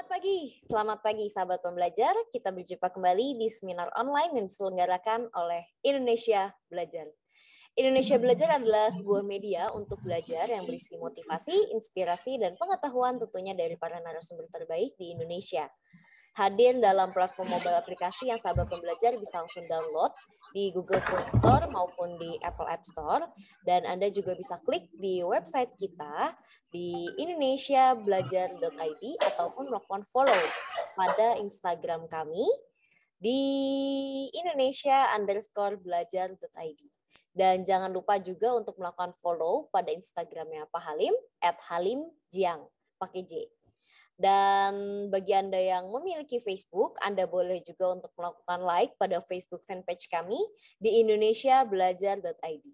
Selamat pagi sahabat pembelajar. Kita berjumpa kembali di seminar online yang diselenggarakan oleh Indonesia Belajar. Indonesia Belajar adalah sebuah media untuk belajar yang berisi motivasi, inspirasi, dan pengetahuan tentunya dari para narasumber terbaik di Indonesia. Hadir dalam platform mobile aplikasi yang sahabat pembelajar bisa langsung download di Google Play Store maupun di Apple App Store. Dan Anda juga bisa klik di website kita di indonesiabelajar.id ataupun melakukan follow pada Instagram kami di indonesia_belajar.id. Dan jangan lupa juga untuk melakukan follow pada Instagramnya Pak Halim, @halimjiang, pakai J. Dan bagi Anda yang memiliki Facebook, Anda boleh juga untuk melakukan like pada Facebook fanpage kami di indonesiabelajar.id.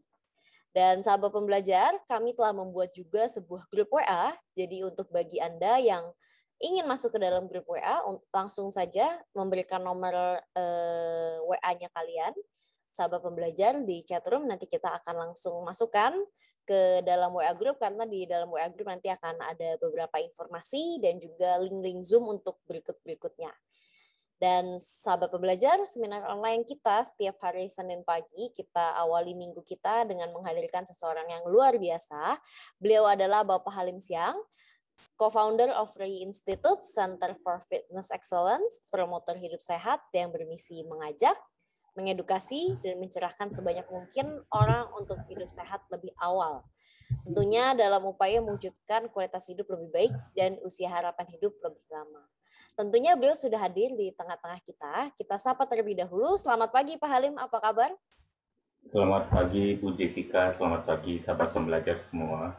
Dan sahabat pembelajar, kami telah membuat juga sebuah grup WA. Jadi untuk bagi Anda yang ingin masuk ke dalam grup WA, langsung saja memberikan nomor WA-nya kalian, sahabat pembelajar, di chatroom. Nanti kita akan langsung masukkan ke dalam WA Group, karena di dalam WA Group nanti akan ada beberapa informasi dan juga link-link Zoom untuk berikut-berikutnya. Dan sahabat pembelajar, seminar online kita setiap hari Senin pagi, kita awali minggu kita dengan menghadirkan seseorang yang luar biasa. Beliau adalah Bapak Halim Siang, co-founder of Ray Institute, Center for Fitness Excellence, promotor hidup sehat yang bermisi mengajak, mengedukasi, dan mencerahkan sebanyak mungkin orang untuk hidup sehat lebih awal. Tentunya dalam upaya mewujudkan kualitas hidup lebih baik dan usia harapan hidup lebih lama. Tentunya beliau sudah hadir di tengah-tengah kita. Kita sapa terlebih dahulu. Selamat pagi Pak Halim, apa kabar? Selamat pagi Bu Jessica, selamat pagi sahabat pembelajar semua.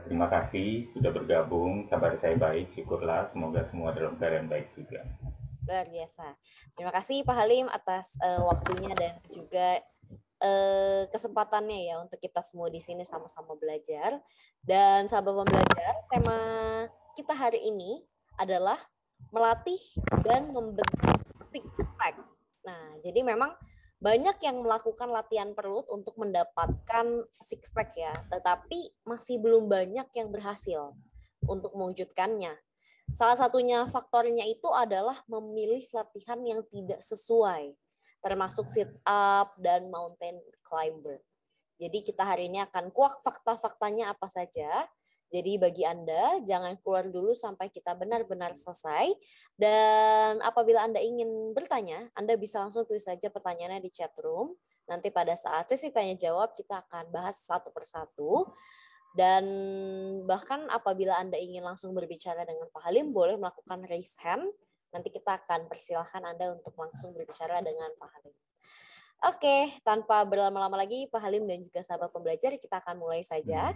Terima kasih sudah bergabung, kabar saya baik, syukurlah, semoga semua dalam keadaan baik juga. Luar biasa. Terima kasih Pak Halim atas waktunya dan juga kesempatannya ya untuk kita semua di sini sama-sama belajar. Dan sahabat pembelajar, tema kita hari ini adalah melatih dan membentuk six pack. Nah, jadi memang banyak yang melakukan latihan perut untuk mendapatkan six pack ya, tetapi masih belum banyak yang berhasil untuk mewujudkannya. Salah satunya faktornya itu adalah memilih latihan yang tidak sesuai, termasuk sit up dan mountain climber. Jadi kita hari ini akan kuak fakta-faktanya apa saja. Jadi bagi Anda, jangan keluar dulu sampai kita benar-benar selesai. Dan apabila Anda ingin bertanya, Anda bisa langsung tulis saja pertanyaannya di chat room. Nanti pada saat sesi tanya jawab, kita akan bahas satu persatu. Dan bahkan apabila Anda ingin langsung berbicara dengan Pak Halim, boleh melakukan raise hand. Nanti kita akan persilahkan Anda untuk langsung berbicara dengan Pak Halim. Oke, tanpa berlama-lama lagi, Pak Halim dan juga sahabat pembelajar, kita akan mulai saja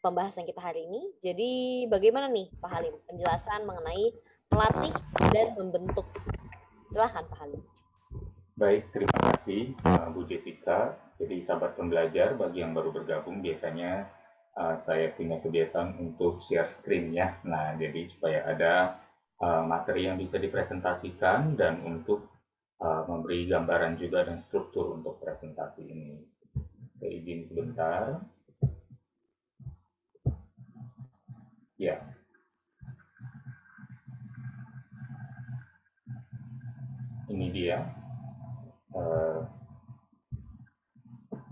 pembahasan kita hari ini. Jadi bagaimana nih Pak Halim, penjelasan mengenai melatih dan membentuk? Silahkan Pak Halim. Baik, terima kasih Bu Jessica. Jadi sahabat pembelajar, bagi yang baru bergabung, biasanya saya punya kebiasaan untuk share screen ya. Nah, jadi supaya ada materi yang bisa dipresentasikan dan untuk memberi gambaran juga dan struktur untuk presentasi ini. Saya izin sebentar. Ya, ini dia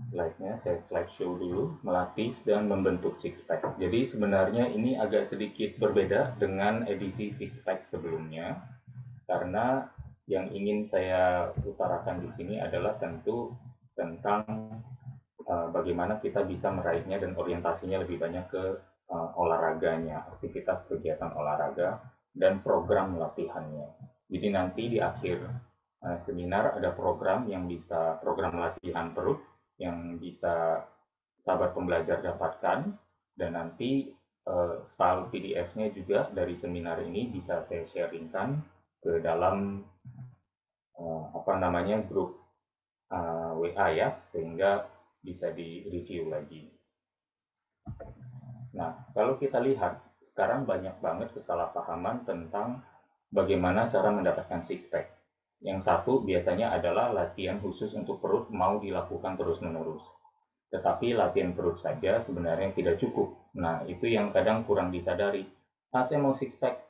slide-nya. Saya slideshow dulu, melatih dan membentuk six pack. Jadi sebenarnya ini agak sedikit berbeda dengan edisi six pack sebelumnya, karena yang ingin saya utarakan di sini adalah tentu tentang bagaimana kita bisa meraihnya dan orientasinya lebih banyak ke olahraganya, aktivitas kegiatan olahraga, dan program latihannya. Jadi nanti di akhir seminar ada program latihan perut yang bisa sahabat pembelajar dapatkan, dan nanti file PDF-nya juga dari seminar ini bisa saya sharingkan ke dalam grup WA ya, sehingga bisa di-review lagi. Nah, kalau kita lihat, sekarang banyak banget kesalahpahaman tentang bagaimana cara mendapatkan six pack. Yang satu biasanya adalah latihan khusus untuk perut mau dilakukan terus-menerus. Tetapi latihan perut saja sebenarnya tidak cukup. Nah, itu yang kadang kurang disadari. Saya mau six pack,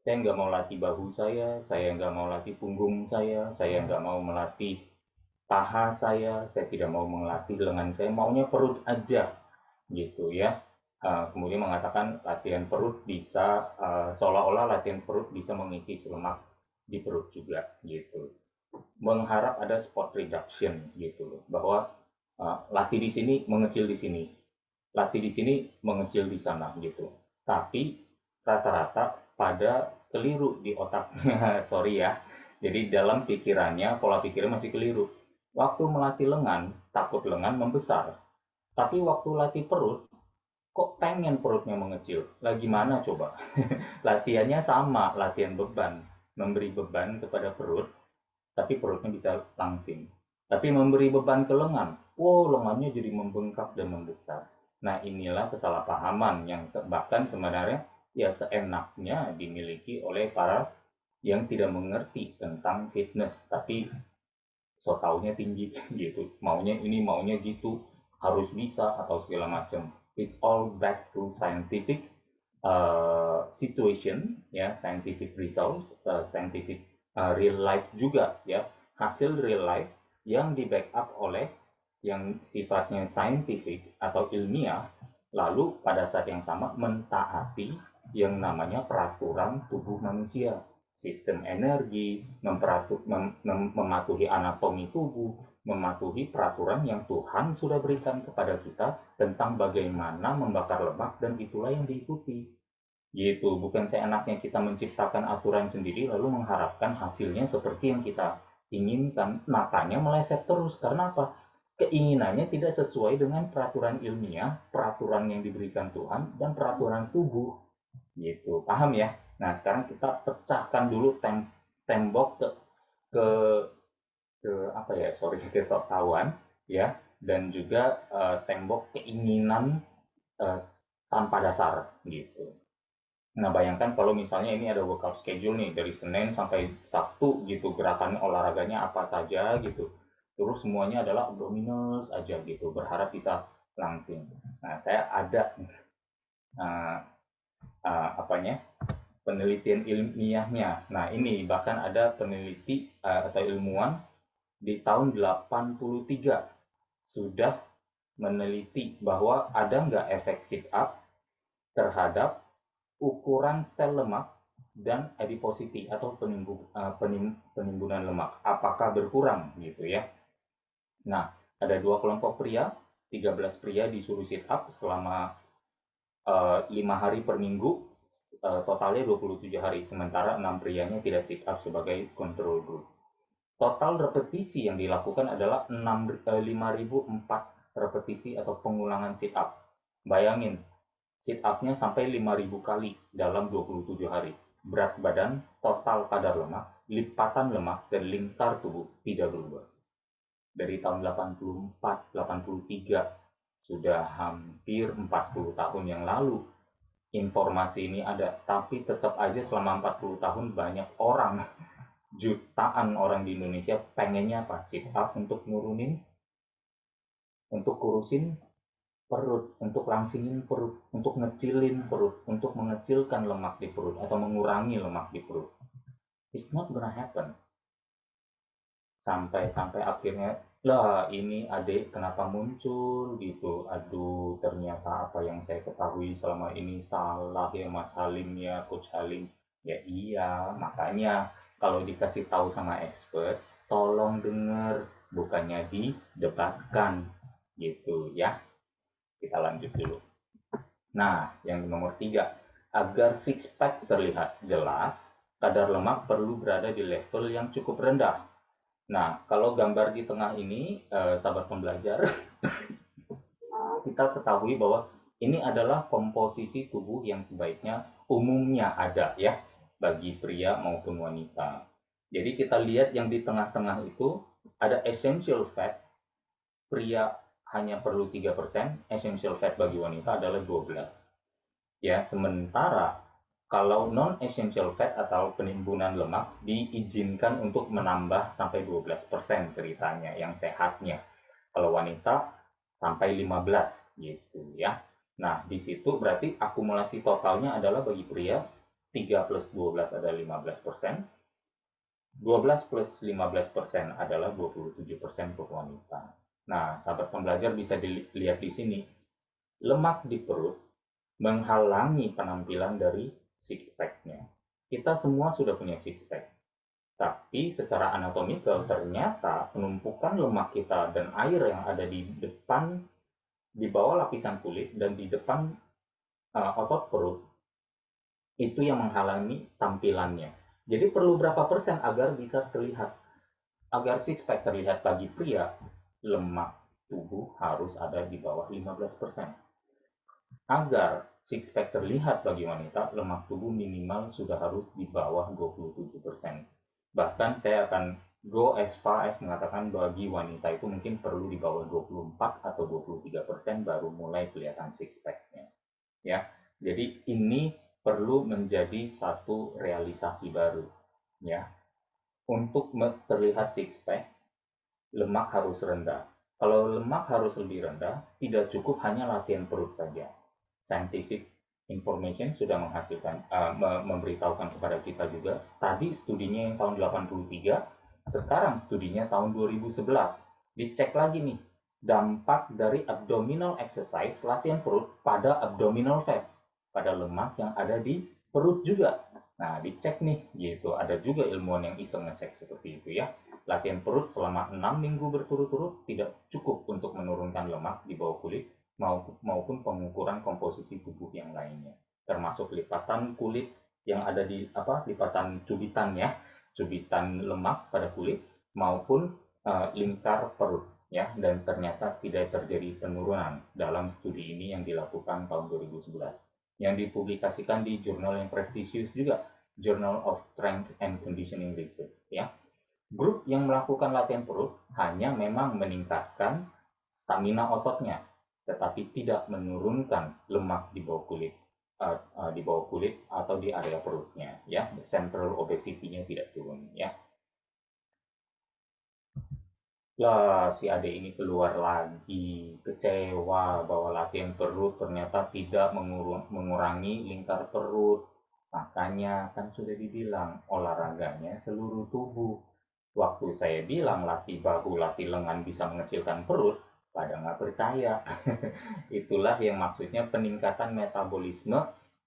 Saya nggak mau latih bahu saya nggak mau latih punggung saya nggak mau melatih paha saya tidak mau melatih lengan saya, maunya perut aja gitu ya. Kemudian mengatakan latihan perut bisa seolah-olah latihan perut bisa mengikis lemak di perut juga gitu. Mengharap ada spot reduction gitu loh, bahwa latih di sini mengecil di sini, latih di sini mengecil di sana gitu. Tapi rata-rata pada keliru di otaknya, sorry ya. Jadi dalam pikirannya, pola pikirnya masih keliru. Waktu melatih lengan, takut lengan membesar. Tapi waktu latih perut, kok pengen perutnya mengecil? Lah gimana coba? Latihannya sama, latihan beban. Memberi beban kepada perut, tapi perutnya bisa langsing. Tapi memberi beban ke lengan, wow, lengannya jadi membengkak dan membesar. Nah, inilah kesalahpahaman yang bahkan sebenarnya ya seenaknya dimiliki oleh para yang tidak mengerti tentang fitness, tapi so taunya tinggi gitu. Maunya ini, maunya gitu, harus bisa atau segala macam. It's all back to scientific situation, ya, scientific results, scientific real life juga, ya, hasil real life yang di backup oleh yang sifatnya scientific atau ilmiah, lalu pada saat yang sama mentaati yang namanya peraturan tubuh manusia, sistem energi, mematuhi anatomi tubuh, mematuhi peraturan yang Tuhan sudah berikan kepada kita tentang bagaimana membakar lemak, dan itulah yang diikuti gitu. Bukan seenaknya kita menciptakan aturan sendiri lalu mengharapkan hasilnya seperti yang kita inginkan, makanya meleset terus. Karena apa? Keinginannya tidak sesuai dengan peraturan ilmiah, peraturan yang diberikan Tuhan, dan peraturan tubuh gitu. Paham ya? Nah, sekarang kita pecahkan dulu tembok ke ke apa ya, sorry, kesoktawan ya, dan juga tembok keinginan uh, tanpa dasar gitu. Nah, bayangkan kalau misalnya ini ada workout schedule nih dari Senin sampai Sabtu gitu, gerakan olahraganya apa saja gitu. Terus semuanya adalah abdominals aja gitu, berharap bisa langsing. Nah, saya ada uh, apanya? Penelitian ilmiahnya. Nah, ini bahkan ada peneliti atau ilmuwan di tahun 83 sudah meneliti bahwa ada nggak efek sit up terhadap ukuran sel lemak dan adiposity atau penimbunan lemak. Apakah berkurang gitu ya. Nah, ada dua kelompok pria, 13 pria disuruh sit up selama 5 hari per minggu, totalnya 27 hari, sementara 6 prianya tidak sit up sebagai control group. Total repetisi yang dilakukan adalah 5.004 repetisi atau pengulangan sit up. Bayangin, sit up-nya sampai 5.000 kali dalam 27 hari. Berat badan, total kadar lemak, lipatan lemak, dan lingkar tubuh tidak berubah. Dari tahun 84, 83, sudah hampir 40 tahun yang lalu informasi ini ada, tapi tetap aja selama 40 tahun banyak orang, jutaan orang di Indonesia pengennya apa? Sit up untuk nurunin, untuk kurusin perut, untuk langsingin perut, untuk ngecilin perut, untuk mengecilkan lemak di perut atau mengurangi lemak di perut. It's not gonna happen. Sampai akhirnya, lah ini adik kenapa muncul gitu, aduh ternyata apa yang saya ketahui selama ini salah ya Mas Halim ya, Coach Halim. Ya iya, makanya kalau dikasih tahu sama expert, tolong denger, bukannya didebatkan gitu ya. Kita lanjut dulu. Nah, yang nomor 3, agar six pack terlihat jelas, kadar lemak perlu berada di level yang cukup rendah. Nah, kalau gambar di tengah ini, sahabat pembelajar, kita ketahui bahwa ini adalah komposisi tubuh yang sebaiknya umumnya ada ya, bagi pria maupun wanita. Jadi kita lihat yang di tengah-tengah itu ada essential fat, pria hanya perlu 3%, essential fat bagi wanita adalah 12%. Ya, sementara kalau non essential fat atau penimbunan lemak diizinkan untuk menambah sampai 12% ceritanya yang sehatnya. Kalau wanita sampai 15 gitu ya. Nah, di situ berarti akumulasi totalnya adalah bagi pria 3 plus 12 adalah 15%, 12 plus 15% adalah 27% untuk wanita. Nah, sahabat pembelajar bisa dilihat di sini, lemak di perut menghalangi penampilan dari six pack-nya. Kita semua sudah punya six pack. Tapi secara anatomikal ternyata penumpukan lemak kita dan air yang ada di depan, di bawah lapisan kulit dan di depan otot perut itu yang menghalangi tampilannya. Jadi perlu berapa persen agar bisa terlihat, agar six pack terlihat bagi pria, lemak tubuh harus ada di bawah 15%. Agar six pack terlihat bagi wanita, lemak tubuh minimal sudah harus di bawah 27%. Bahkan saya akan go as far as mengatakan bagi wanita itu mungkin perlu di bawah 24 atau 23% baru mulai kelihatan six pack-nya. Ya. Jadi ini perlu menjadi satu realisasi baru, ya. Untuk terlihat six pack, lemak harus rendah. Kalau lemak harus lebih rendah, tidak cukup hanya latihan perut saja. Scientific information sudah menghasilkan memberitahukan kepada kita juga. Tadi studinya yang tahun 83, sekarang studinya tahun 2011. Dicek lagi nih, dampak dari abdominal exercise, latihan perut pada abdominal fat, pada lemak yang ada di perut juga. Nah, dicek nih, gitu. Ada juga ilmuwan yang iseng ngecek seperti itu ya. Latihan perut selama 6 minggu berturut-turut tidak cukup untuk menurunkan lemak di bawah kulit maupun pengukuran komposisi tubuh yang lainnya, termasuk lipatan kulit yang ada di lipatan cubitan ya, cubitan lemak pada kulit maupun lingkar perut ya, dan ternyata tidak terjadi penurunan dalam studi ini yang dilakukan tahun 2011 yang dipublikasikan di jurnal yang prestisius juga, Journal of Strength and Conditioning Research ya. Grup yang melakukan latihan perut hanya memang meningkatkan stamina ototnya, tetapi tidak menurunkan lemak di bawah kulit, di bawah kulit atau di area perutnya, ya. Central obesity-nya tidak turun, ya. Lah, si adik ini keluar lagi, kecewa bahwa latihan perut ternyata tidak mengurangi lingkar perut. Makanya kan sudah dibilang olahraganya seluruh tubuh. Waktu saya bilang latih bahu, latih lengan bisa mengecilkan perut, pada nggak percaya. Itulah yang maksudnya peningkatan metabolisme.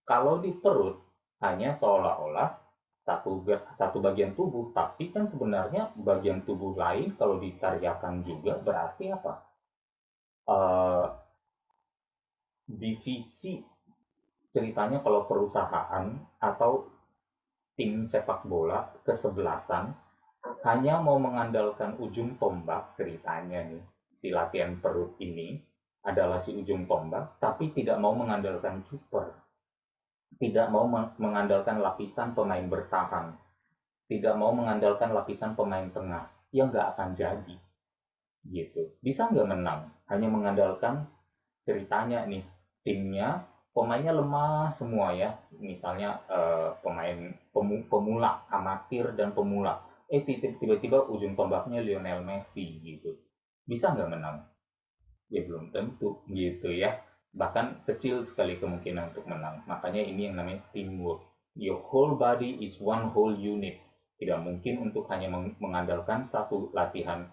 Kalau di perut hanya seolah-olah satu bagian tubuh, tapi kan sebenarnya bagian tubuh lain kalau dikaryakan juga berarti apa? Eh, divisi ceritanya kalau perusahaan atau tim sepak bola kesebelasan hanya mau mengandalkan ujung tombak, ceritanya nih si latihan perut ini adalah si ujung tombak, tapi tidak mau mengandalkan kiper, tidak mau mengandalkan lapisan pemain bertahan, tidak mau mengandalkan lapisan pemain tengah, yang nggak akan jadi gitu. Bisa nggak menang hanya mengandalkan, ceritanya nih, timnya pemainnya lemah semua ya, misalnya pemain pemula, amatir dan pemula, tiba-tiba ujung tombaknya Lionel Messi gitu, bisa nggak menang? Ya belum tentu gitu ya, bahkan kecil sekali kemungkinan untuk menang. Makanya ini yang namanya teamwork. Your whole body is one whole unit. Tidak mungkin untuk hanya mengandalkan satu latihan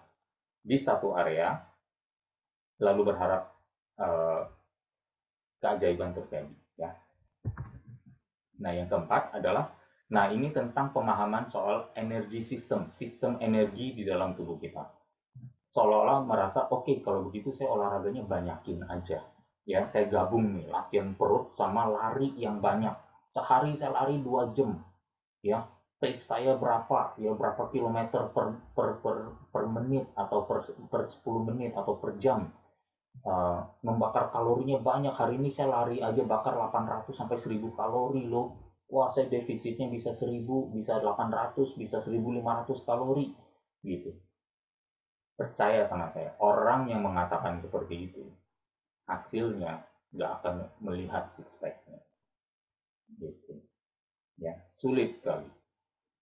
di satu area lalu berharap uh, keajaiban terjadi ya. Nah, yang keempat adalah, nah ini tentang pemahaman soal energi sistem, sistem energi di dalam tubuh kita. Seolah-olah merasa oke, kalau begitu saya olahraganya banyakin aja. Ya, saya gabung nih latihan perut sama lari yang banyak. Sehari saya lari 2 jam. Ya, pace saya berapa? Ya berapa kilometer per menit atau per 10 menit atau per jam. Membakar kalorinya banyak. Hari ini saya lari aja bakar 800 sampai 1000 kalori loh. Wah, saya defisitnya bisa 1000, bisa 800, bisa 1500 kalori gitu. Percaya sama saya, orang yang mengatakan seperti itu, hasilnya nggak akan melihat six pack-nya. Gitu. Ya, sulit sekali.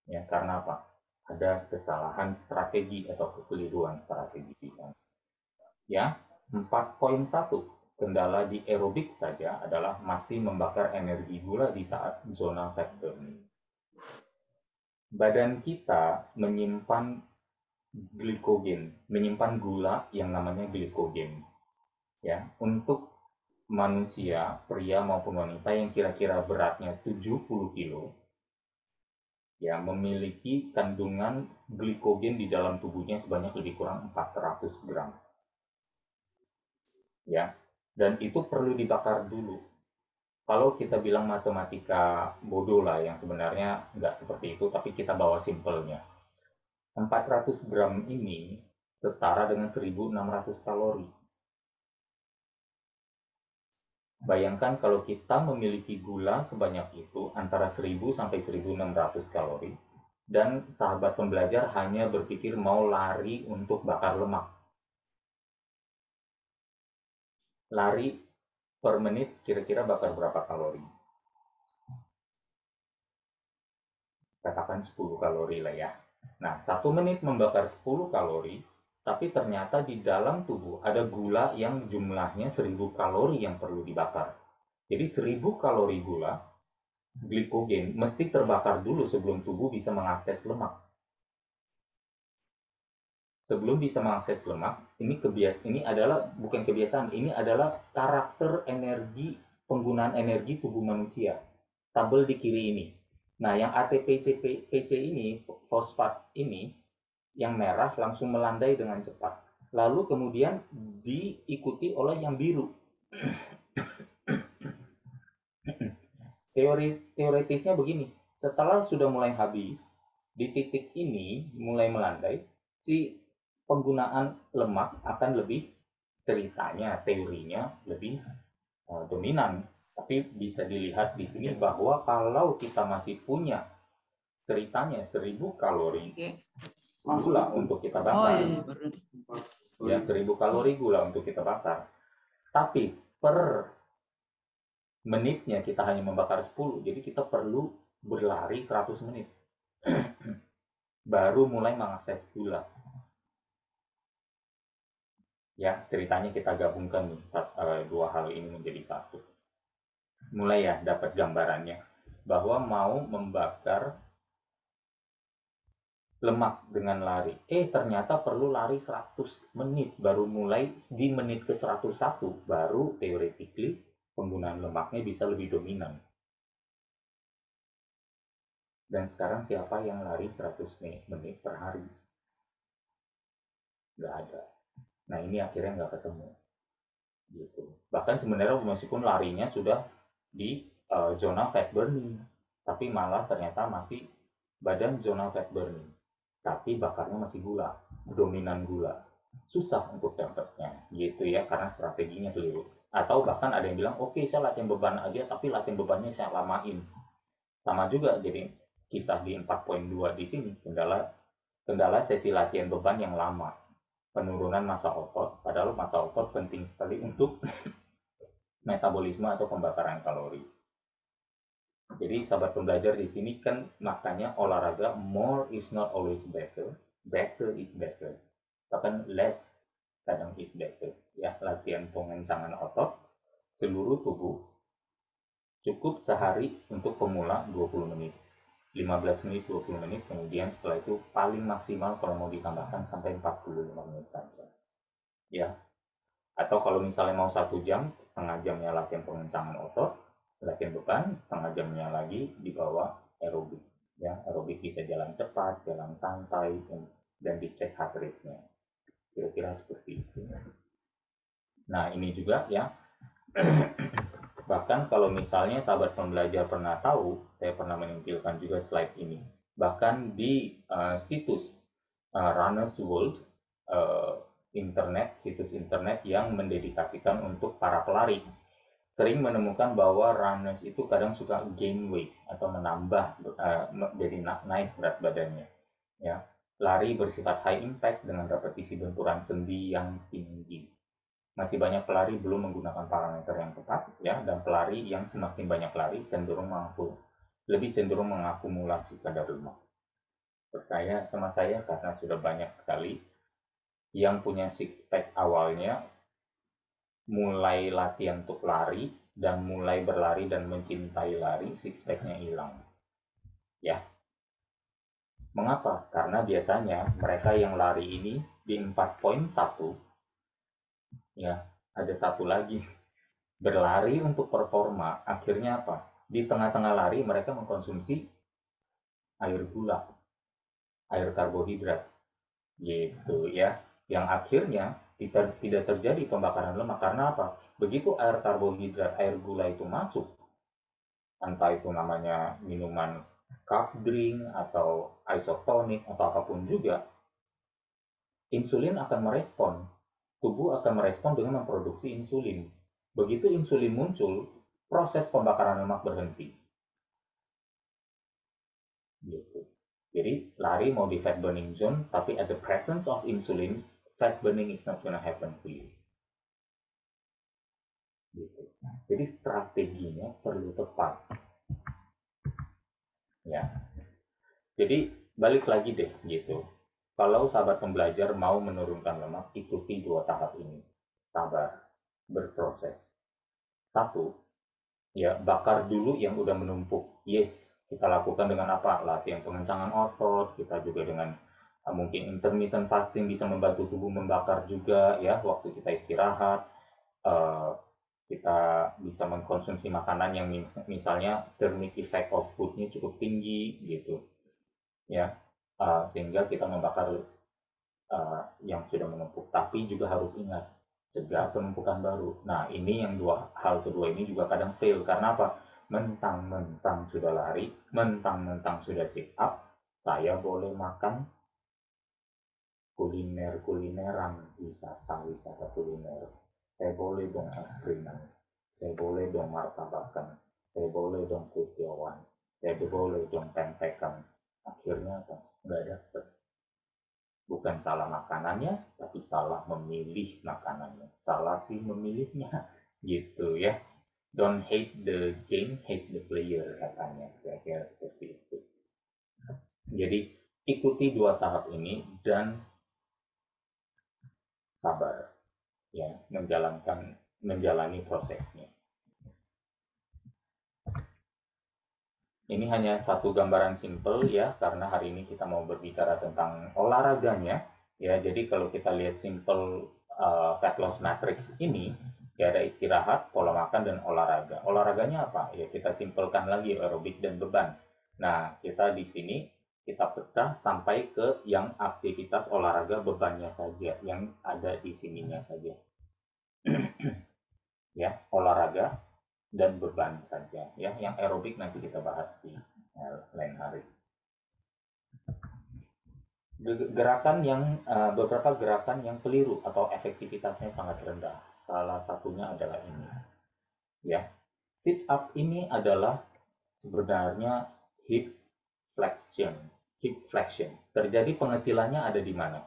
Ya, karena apa? Ada kesalahan strategi atau kekeliruan strategi di sana. Ya, 4.1. kendala di aerobik saja adalah masih membakar energi gula di saat zona fat burning. Badan kita menyimpan glikogen, menyimpan gula yang namanya glikogen. Ya, untuk manusia, pria maupun wanita yang kira-kira beratnya 70 kilo, ya memiliki kandungan glikogen di dalam tubuhnya sebanyak lebih kurang 400 gram. Ya, dan itu perlu dibakar dulu. Kalau kita bilang matematika bodoh lah, yang sebenarnya nggak seperti itu, tapi kita bawa simpelnya. 400 gram ini setara dengan 1.600 kalori. Bayangkan kalau kita memiliki gula sebanyak itu, antara 1.000 sampai 1.600 kalori, dan sahabat pembelajar hanya berpikir mau lari untuk bakar lemak. Lari per menit kira-kira bakar berapa kalori? Katakan 10 kalori lah ya. Nah, 1 menit membakar 10 kalori, tapi ternyata di dalam tubuh ada gula yang jumlahnya 1.000 kalori yang perlu dibakar. Jadi 1.000 kalori gula, glikogen, mesti terbakar dulu sebelum tubuh bisa mengakses lemak. Sebelum bisa mengakses lemak, ini adalah bukan kebiasaan, ini adalah karakter energi, penggunaan energi tubuh manusia. Tabel di kiri ini. Nah, yang ATP PC ini, fosfat ini, yang merah langsung melandai dengan cepat. Lalu kemudian diikuti oleh yang biru. Teoretisnya begini, setelah sudah mulai habis, di titik ini mulai melandai, si penggunaan lemak akan lebih, ceritanya, teorinya lebih dominan. Tapi bisa dilihat di sini bahwa kalau kita masih punya ceritanya 1.000 kalori gula untuk kita bakar, ya 1.000 kalori gula untuk kita bakar, tapi per menitnya kita hanya membakar 10, jadi kita perlu berlari 100 menit baru mulai mengakses gula. Ya, ceritanya kita gabungkan nih, dua hal ini menjadi satu. Mulai ya dapat gambarannya bahwa mau membakar lemak dengan lari. Ternyata perlu lari 100 menit baru mulai di menit ke 101 baru theoretically penggunaan lemaknya bisa lebih dominan. Dan sekarang siapa yang lari 100 menit per hari? Nggak ada. Nah ini akhirnya nggak ketemu. Gitu. Bahkan sebenarnya meskipun larinya sudah di zona fat burning, tapi malah ternyata masih badan zona fat burning, tapi bakarnya masih gula, dominan gula. Susah untuk dapatnya, gitu ya, karena strateginya keliru. Atau bahkan ada yang bilang, oke, saya latihan beban aja, tapi latihan bebannya saya lamain. Sama juga, jadi kisah di 4.2 di sini, kendala sesi latihan beban yang lama, penurunan massa otot, padahal massa otot penting sekali untuk metabolisme atau pembakaran kalori. Jadi sahabat pembelajar di sini kan makanya olahraga more is not always better, better is better. Bahkan less kadang is better. Ya, latihan pengencangan otot seluruh tubuh cukup sehari untuk pemula 20 menit. 15 menit, 20 menit, kemudian setelah itu paling maksimal kalau mau ditambahkan sampai 45 menit saja. Ya, atau kalau misalnya mau 1 jam, setengah jamnya latihan pengencangan otot, latihan beban, setengah jamnya lagi dibawa aerobik. Ya, aerobik bisa jalan cepat, jalan santai, dan dicek heart rate-nya. Kira-kira seperti itu. Nah, ini juga ya, bahkan kalau misalnya sahabat pembelajar pernah tahu, saya pernah menampilkan juga slide ini. Bahkan di situs Runner's World, situs internet yang mendedikasikan untuk para pelari, sering menemukan bahwa runners itu kadang suka gain weight atau menambah, jadi naik berat badannya. Ya, lari bersifat high impact dengan repetisi benturan sendi yang tinggi. Masih banyak pelari belum menggunakan parameter yang tepat, ya, dan pelari yang semakin banyak lari lebih cenderung mengakumulasi kadar lemak. Percaya sama saya karena sudah banyak sekali yang punya six pack awalnya mulai latihan untuk lari dan mulai berlari dan mencintai lari, six pack-nya hilang. Ya, mengapa? Karena biasanya mereka yang lari ini di 4.1, ya, ada satu lagi berlari untuk performa, akhirnya apa? Di tengah-tengah lari mereka mengkonsumsi air gula, air karbohidrat, gitu ya. Yang akhirnya tidak terjadi pembakaran lemak karena apa? Begitu air karbohidrat, air gula itu masuk, entah itu namanya minuman carb drink atau isotonic atau apapun juga, insulin akan merespon. Tubuh akan merespon dengan memproduksi insulin. Begitu insulin muncul, proses pembakaran lemak berhenti. Gitu. Jadi lari mau di fat burning zone, tapi at the presence of insulin, fat burning is not gonna happen to you. Gitu. Jadi strateginya perlu tepat. Ya. Jadi balik lagi deh gitu. Kalau sahabat pembelajar mau menurunkan lemak, ikuti dua tahap ini. Sabar, berproses. Satu, ya bakar dulu yang udah menumpuk. Yes, kita lakukan dengan apa? Latihan pengencangan otot, kita juga dengan mungkin intermittent fasting bisa membantu tubuh membakar juga ya waktu kita istirahat. Uh, kita bisa mengkonsumsi makanan yang misalnya thermic effect of foodnya cukup tinggi gitu ya, sehingga kita membakar yang sudah menumpuk. Tapi juga harus ingat, cegah penumpukan baru. Nah, ini yang hal kedua ini juga kadang fail. Karena apa? Mentang-mentang sudah lari, mentang-mentang sudah sit up, saya boleh makan kuliner-kulineran, wisata-wisata kuliner. Saya boleh dong es kriman, saya boleh dong martabakan, saya boleh dong kutiawan, saya boleh dong tempekan. Akhirnya apa? Nggak dapet. Bukan salah makanannya, tapi salah memilih makanannya. Salah sih memilihnya, gitu ya. Don't hate the game, hate the player katanya. Kira-kira seperti itu. Jadi ikuti dua tahap ini dan sabar ya menjalani prosesnya. Ini hanya satu gambaran simple ya, karena hari ini kita mau berbicara tentang olahraganya. Ya, jadi kalau kita lihat simple fat loss matrix ini, ya ada istirahat, pola makan, dan olahraga. Olahraganya apa? Ya kita simpelkan lagi aerobik dan beban. Nah, kita di sini kita pecah sampai ke yang aktivitas olahraga bebannya saja, yang ada di sininya saja. Ya, olahraga dan beban saja ya, yang aerobik nanti kita bahas di lain hari. Beberapa gerakan yang keliru atau efektivitasnya sangat rendah, salah satunya adalah ini ya. Sit up ini adalah sebenarnya hip flexion. Hip flexion terjadi, pengecilannya ada di mana?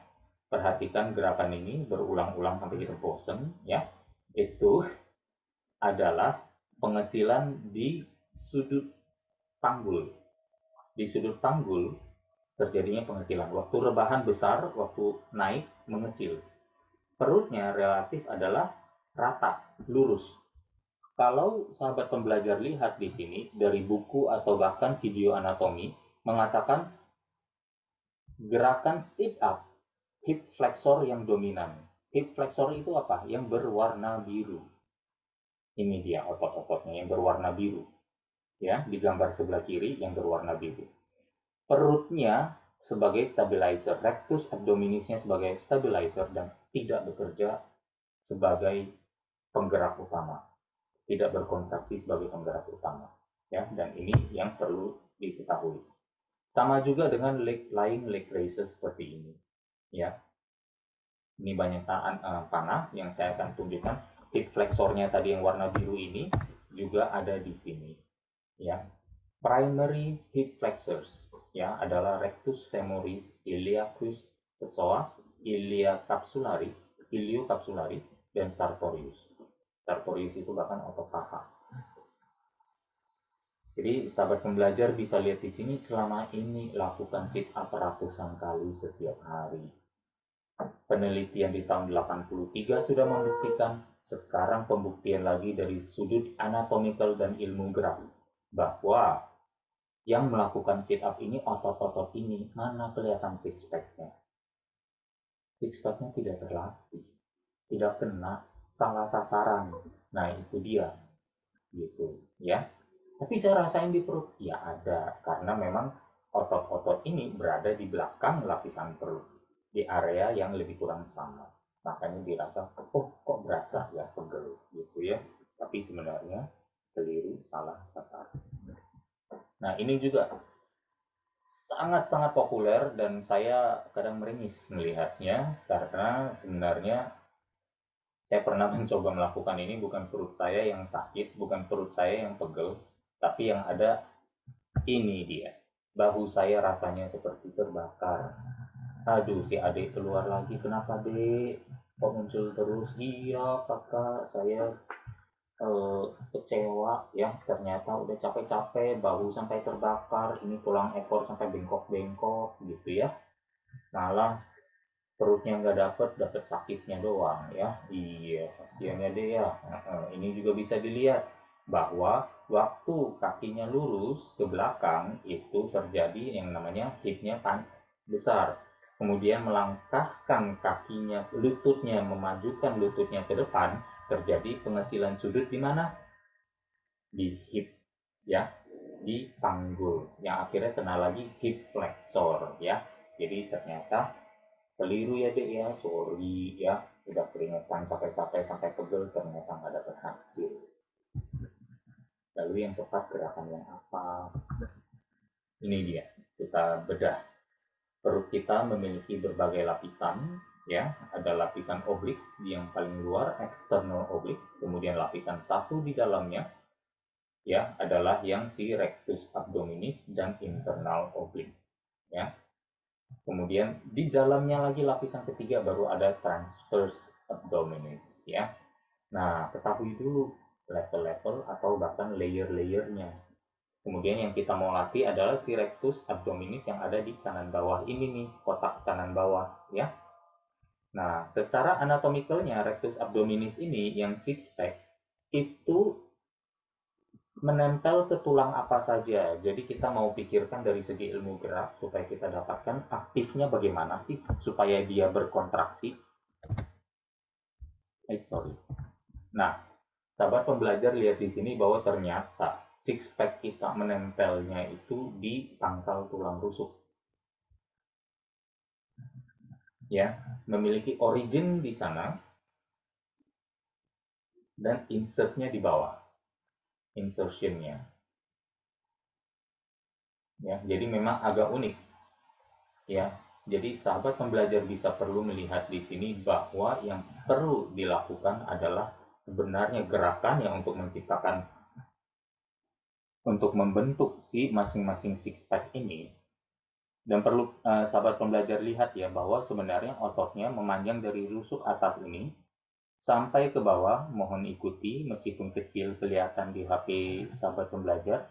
Perhatikan gerakan ini berulang-ulang sampai kita bosan ya. Itu adalah pengecilan di sudut panggul. Di sudut panggul terjadinya pengecilan. Waktu rebahan besar, waktu naik mengecil. Perutnya relatif adalah rata, lurus. Kalau sahabat pembelajar lihat di sini dari buku atau bahkan video anatomi mengatakan gerakan sit up, hip flexor yang dominan. Hip flexor itu apa? Yang berwarna biru. Ini dia otot-ototnya yang berwarna biru. Ya, di gambar sebelah kiri yang berwarna biru. Perutnya sebagai stabilizer, rectus abdominisnya sebagai stabilizer dan tidak bekerja sebagai penggerak utama, tidak berkontraksi sebagai penggerak utama. Ya, dan ini yang perlu diketahui. Sama juga dengan leg raises seperti ini. Ya, ini banyak panah yang saya akan tunjukkan. Hip flexornya tadi yang warna biru ini juga ada di sini. Ya, primary hip flexors ya adalah rectus femoris, iliacus psoas, iliocapsularis, dan sartorius. Sartorius itu bahkan otot paha. Jadi sahabat pembelajar bisa lihat di sini, selama ini lakukan sit up ratusan kali setiap hari. Penelitian di tahun 83 sudah membuktikan Sekarang pembuktian lagi dari sudut anatomical dan ilmu gerak, bahwa yang melakukan sit up ini otot-otot ini, mana kelihatan six pack-nya? Six pack-nya tidak terlatih, tidak kena, salah sasaran. Nah, itu dia, gitu ya. Tapi saya rasain di perut, ya ada, karena memang otot-otot ini berada di belakang lapisan perut, di area yang lebih kurang sama. Makanya dirasa, oh kok berasa ya pegel gitu ya. Tapi sebenarnya keliru, salah sasaran. Nah ini juga sangat-sangat populer dan saya kadang meringis melihatnya karena sebenarnya saya pernah mencoba melakukan ini, bukan perut saya yang sakit, bukan perut saya yang pegel, tapi yang ada ini dia. Bahu saya rasanya seperti terbakar. Aduh, si adik keluar lagi. Kenapa, dek? Kok muncul terus? Iya, kakak, saya kecewa ya. Ternyata udah capek-capek, bahu sampai terbakar, ini tulang ekor sampai bengkok-bengkok gitu ya. Malah perutnya nggak dapet sakitnya doang ya. Iya, kasihannya deh ya. Ini juga bisa dilihat bahwa waktu kakinya lurus ke belakang itu terjadi yang namanya hipnya besar. Kemudian melangkahkan kakinya, lututnya, memajukan lututnya ke depan, terjadi pengecilan sudut di mana? Di hip ya, di panggul yang akhirnya kena lagi hip flexor ya. Jadi ternyata keliru ya dek ya, sorry ya, udah keringetan capek-capek sampai pegel ternyata nggak dapet hasil. Lalu yang tepat gerakan yang apa? Ini dia, kita bedah. Perut kita memiliki berbagai lapisan, ya. Ada lapisan oblik di yang paling luar, external oblik, kemudian lapisan satu di dalamnya, ya, adalah yang si rectus abdominis dan internal oblik, ya. Kemudian di dalamnya lagi lapisan ketiga baru ada transverse abdominis, ya. Nah, ketahui dulu level-level atau bahkan layer-layernya. Kemudian yang kita mau latih adalah si rectus abdominis yang ada di kanan bawah ini nih, kotak kanan bawah, ya. Nah, secara anatomikalnya rectus abdominis ini yang six pack itu menempel ke tulang apa saja. Jadi kita mau pikirkan dari segi ilmu gerak supaya kita dapatkan aktifnya bagaimana sih supaya dia berkontraksi. Sorry. Nah, sahabat pembelajar lihat di sini bahwa ternyata six pack kita menempelnya itu di pangkal tulang rusuk. Ya, memiliki origin di sana dan insertnya di bawah. Insertionnya. Ya, jadi memang agak unik. Ya, jadi sahabat pembelajar bisa perlu melihat di sini bahwa yang perlu dilakukan adalah sebenarnya gerakan yang untuk menciptakan, untuk membentuk si masing-masing six pack ini. Dan perlu sahabat pembelajar lihat ya bahwa sebenarnya ototnya memanjang dari rusuk atas ini sampai ke bawah. Mohon ikuti meskipun kecil kelihatan di HP sahabat pembelajar,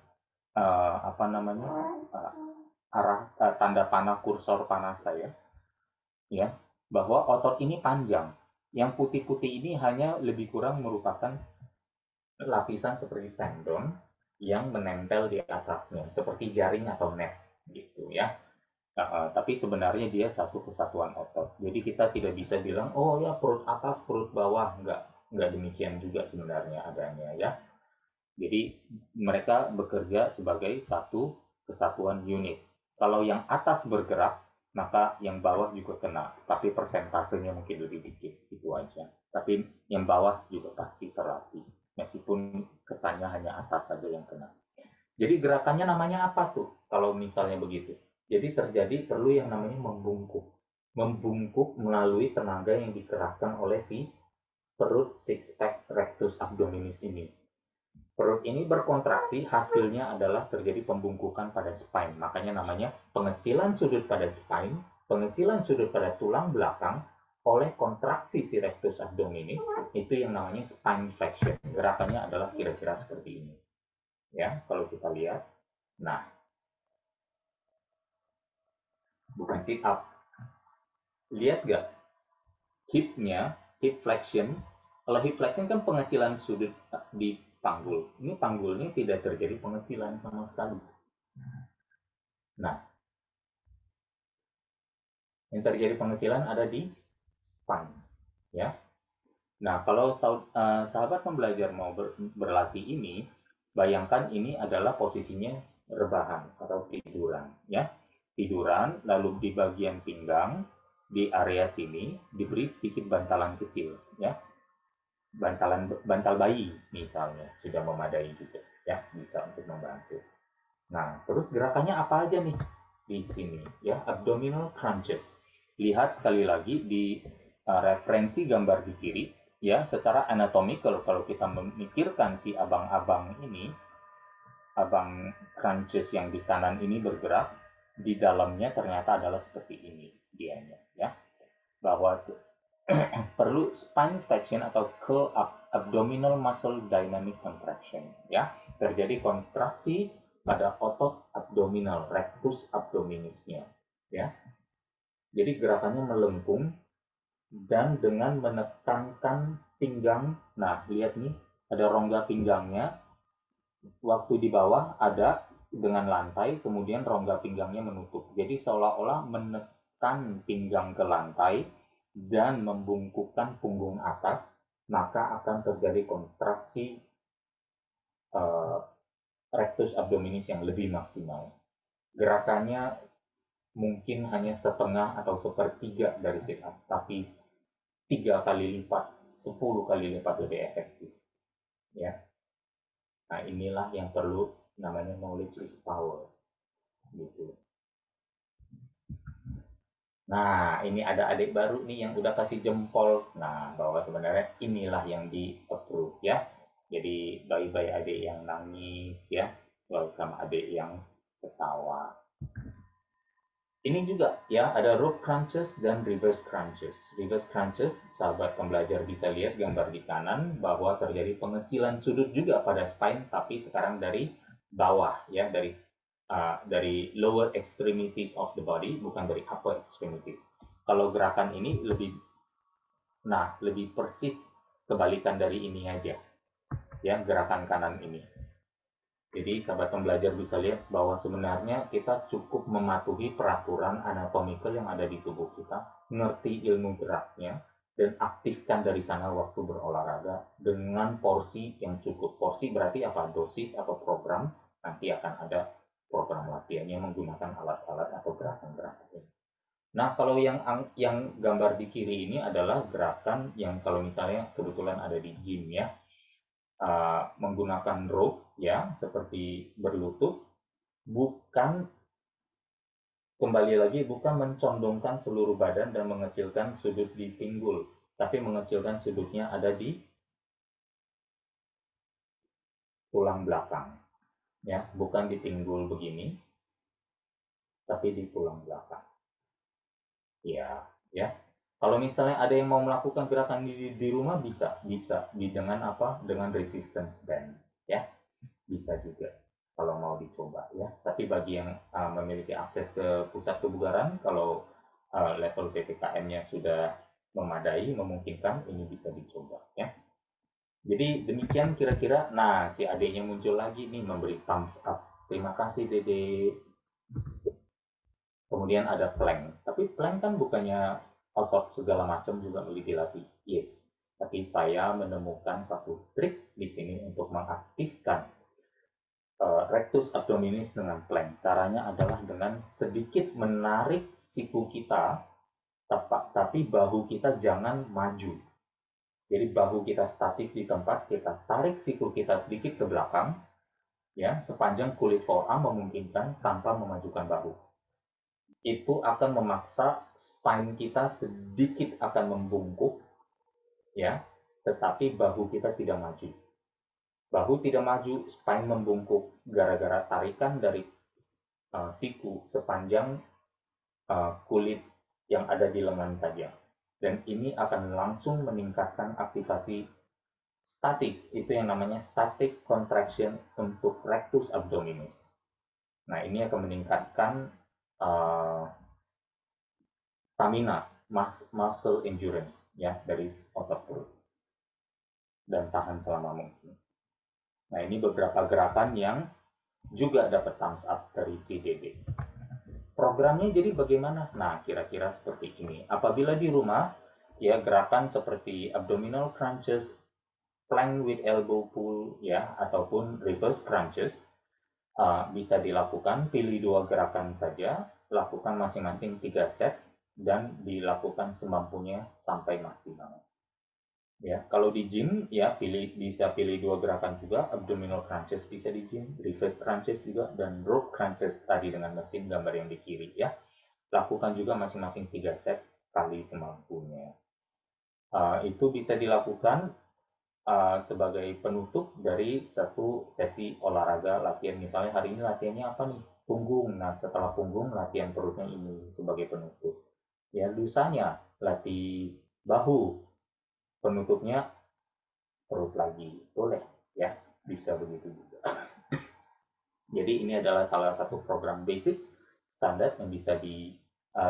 apa namanya, arah tanda panah kursor panah saya, ya, bahwa otot ini panjang. Yang putih-putih ini hanya lebih kurang merupakan lapisan seperti tendon yang menempel di atasnya, seperti jaring atau net, gitu ya. Tapi sebenarnya dia satu kesatuan otot. Jadi kita tidak bisa bilang, oh ya perut atas, perut bawah. Enggak demikian juga sebenarnya adanya ya. Jadi mereka bekerja sebagai satu kesatuan unit. Kalau yang atas bergerak, maka yang bawah juga kena. Tapi persentasenya mungkin lebih dikit, itu aja. Tapi yang bawah juga pasti terlatih. Meskipun kesannya hanya atas saja yang kena. Jadi gerakannya namanya apa tuh? Kalau misalnya begitu. Jadi terjadi perlu yang namanya membungkuk. Membungkuk melalui tenaga yang dikerahkan oleh si perut six pack rectus abdominis ini. Perut ini berkontraksi, hasilnya adalah terjadi pembungkukan pada spine. Makanya namanya pengecilan sudut pada spine, pengecilan sudut pada tulang belakang oleh kontraksi si rectus abdominis, itu yang namanya spine flexion. Gerakannya adalah kira-kira seperti ini. Ya, kalau kita lihat. Nah, bukan sit up. Lihat gak? Hipnya, hip flexion, Kalau hip flexion kan pengecilan sudut di panggul. Ini panggulnya tidak terjadi pengecilan sama sekali. Nah, yang terjadi pengecilan ada di spine, ya. Nah, kalau sahabat pembelajar mau berlatih ini, bayangkan ini adalah posisinya rebahan atau tiduran, ya. Tiduran, lalu di bagian pinggang, di area sini diberi sedikit bantalan kecil, ya. Bantal bayi misalnya sudah memadai juga, ya, bisa untuk membantu. Nah, terus gerakannya apa aja nih di sini, ya, abdominal crunches. Lihat sekali lagi di referensi gambar di kiri, ya, secara anatomikal kalau kita memikirkan si abang-abang ini, abang crunches yang di kanan ini bergerak, di dalamnya ternyata adalah seperti ini dianya, ya, bahwa perlu spine flexion atau curl up abdominal muscle dynamic contraction, ya, terjadi kontraksi pada otot abdominal rectus abdominisnya, ya. Jadi gerakannya melengkung dan dengan menekankan pinggang. Nah, lihat nih, ada rongga pinggangnya. Waktu di bawah ada dengan lantai, kemudian rongga pinggangnya menutup. Jadi seolah-olah menekan pinggang ke lantai dan membungkukkan punggung atas, maka akan terjadi kontraksi uh, rectus abdominis yang lebih maksimal. Gerakannya mungkin hanya setengah atau sepertiga dari sit up, tapi 3 kali lipat, 10 kali lipat lebih efektif. Ya, nah inilah yang perlu, namanya knowledge is power, gitu. Nah, ini ada adik baru nih yang udah kasih jempol. Nah, bahwa sebenarnya inilah yang di approve, ya. Jadi bye-bye adik yang nangis, ya. Welcome adik yang ketawa. Ini juga, ya, ada rope crunches dan reverse crunches. Reverse crunches, sahabat pembelajar bisa lihat gambar di kanan bahwa terjadi pengecilan sudut juga pada spine, tapi sekarang dari bawah, ya, dari lower extremities of the body, bukan dari upper extremities. Kalau gerakan ini lebih persis kebalikan dari ini aja, ya, gerakan kanan ini. Jadi sahabat pembelajar bisa lihat bahwa sebenarnya kita cukup mematuhi peraturan anatomikal yang ada di tubuh kita, ngerti ilmu geraknya, dan aktifkan dari sana waktu berolahraga dengan porsi yang cukup. Porsi berarti apa? Dosis atau program. Nanti akan ada program latihannya menggunakan alat-alat atau gerakan-gerakan. Nah, kalau yang gambar di kiri ini adalah gerakan yang kalau misalnya kebetulan ada di gym, ya, menggunakan rope, ya, seperti berlutut, bukan, kembali lagi, bukan mencondongkan seluruh badan dan mengecilkan sudut di pinggul, tapi mengecilkan sudutnya ada di tulang belakang, ya, bukan di pinggul begini, tapi di tulang belakang. Ya, ya. Kalau misalnya ada yang mau melakukan gerakan di rumah, bisa dengan apa? Dengan resistance band, ya, bisa juga kalau mau dicoba, ya. Tapi bagi yang memiliki akses ke pusat kebugaran, kalau level ppkm-nya sudah memadai, memungkinkan, ini bisa dicoba, ya. Jadi demikian kira-kira. Nah, si adiknya muncul lagi nih memberi thumbs up. Terima kasih Dede. Kemudian ada plank. Tapi plank kan bukannya otot segala macam juga dilatih. Yes. Tapi saya menemukan satu trik di sini untuk mengaktifkan rectus abdominis dengan plank. Caranya adalah dengan sedikit menarik siku kita, tapi bahu kita jangan maju. Jadi bahu kita statis di tempat, kita tarik siku kita sedikit ke belakang, ya, sepanjang kulit forearm memungkinkan tanpa memajukan bahu. Itu akan memaksa spine kita sedikit akan membungkuk, ya, tetapi bahu kita tidak maju. Bahu tidak maju, spine membungkuk gara-gara tarikan dari siku sepanjang kulit yang ada di lengan saja. Dan ini akan langsung meningkatkan aktivasi statis, itu yang namanya static contraction untuk rectus abdominis. Nah, ini akan meningkatkan uh, stamina, muscle endurance, ya, dari otot perut. dan tahan selama mungkin. Nah, ini beberapa gerakan yang juga dapat thumbs up dari si Dede. Programnya jadi bagaimana? Nah, kira-kira seperti ini. Apabila di rumah, ya gerakan seperti abdominal crunches, plank with elbow pull, ya, ataupun reverse crunches, bisa dilakukan. Pilih 2 gerakan saja, lakukan masing-masing 3 set, dan dilakukan semampunya sampai maksimal. Ya, kalau di gym ya bisa pilih 2 gerakan juga, abdominal crunches bisa di gym, reverse crunches juga, dan rope crunches tadi dengan mesin gambar yang di kiri ya. Lakukan juga masing-masing 3 set kali semampunya. Itu bisa dilakukan sebagai penutup dari satu sesi olahraga latihan. Misalnya hari ini latihannya apa nih? Punggung. Nah, setelah punggung latihan perutnya ini sebagai penutup. Ya, lusanya latih bahu, penutupnya perut lagi. Boleh ya, bisa begitu juga. Jadi ini adalah salah satu program basic standar yang bisa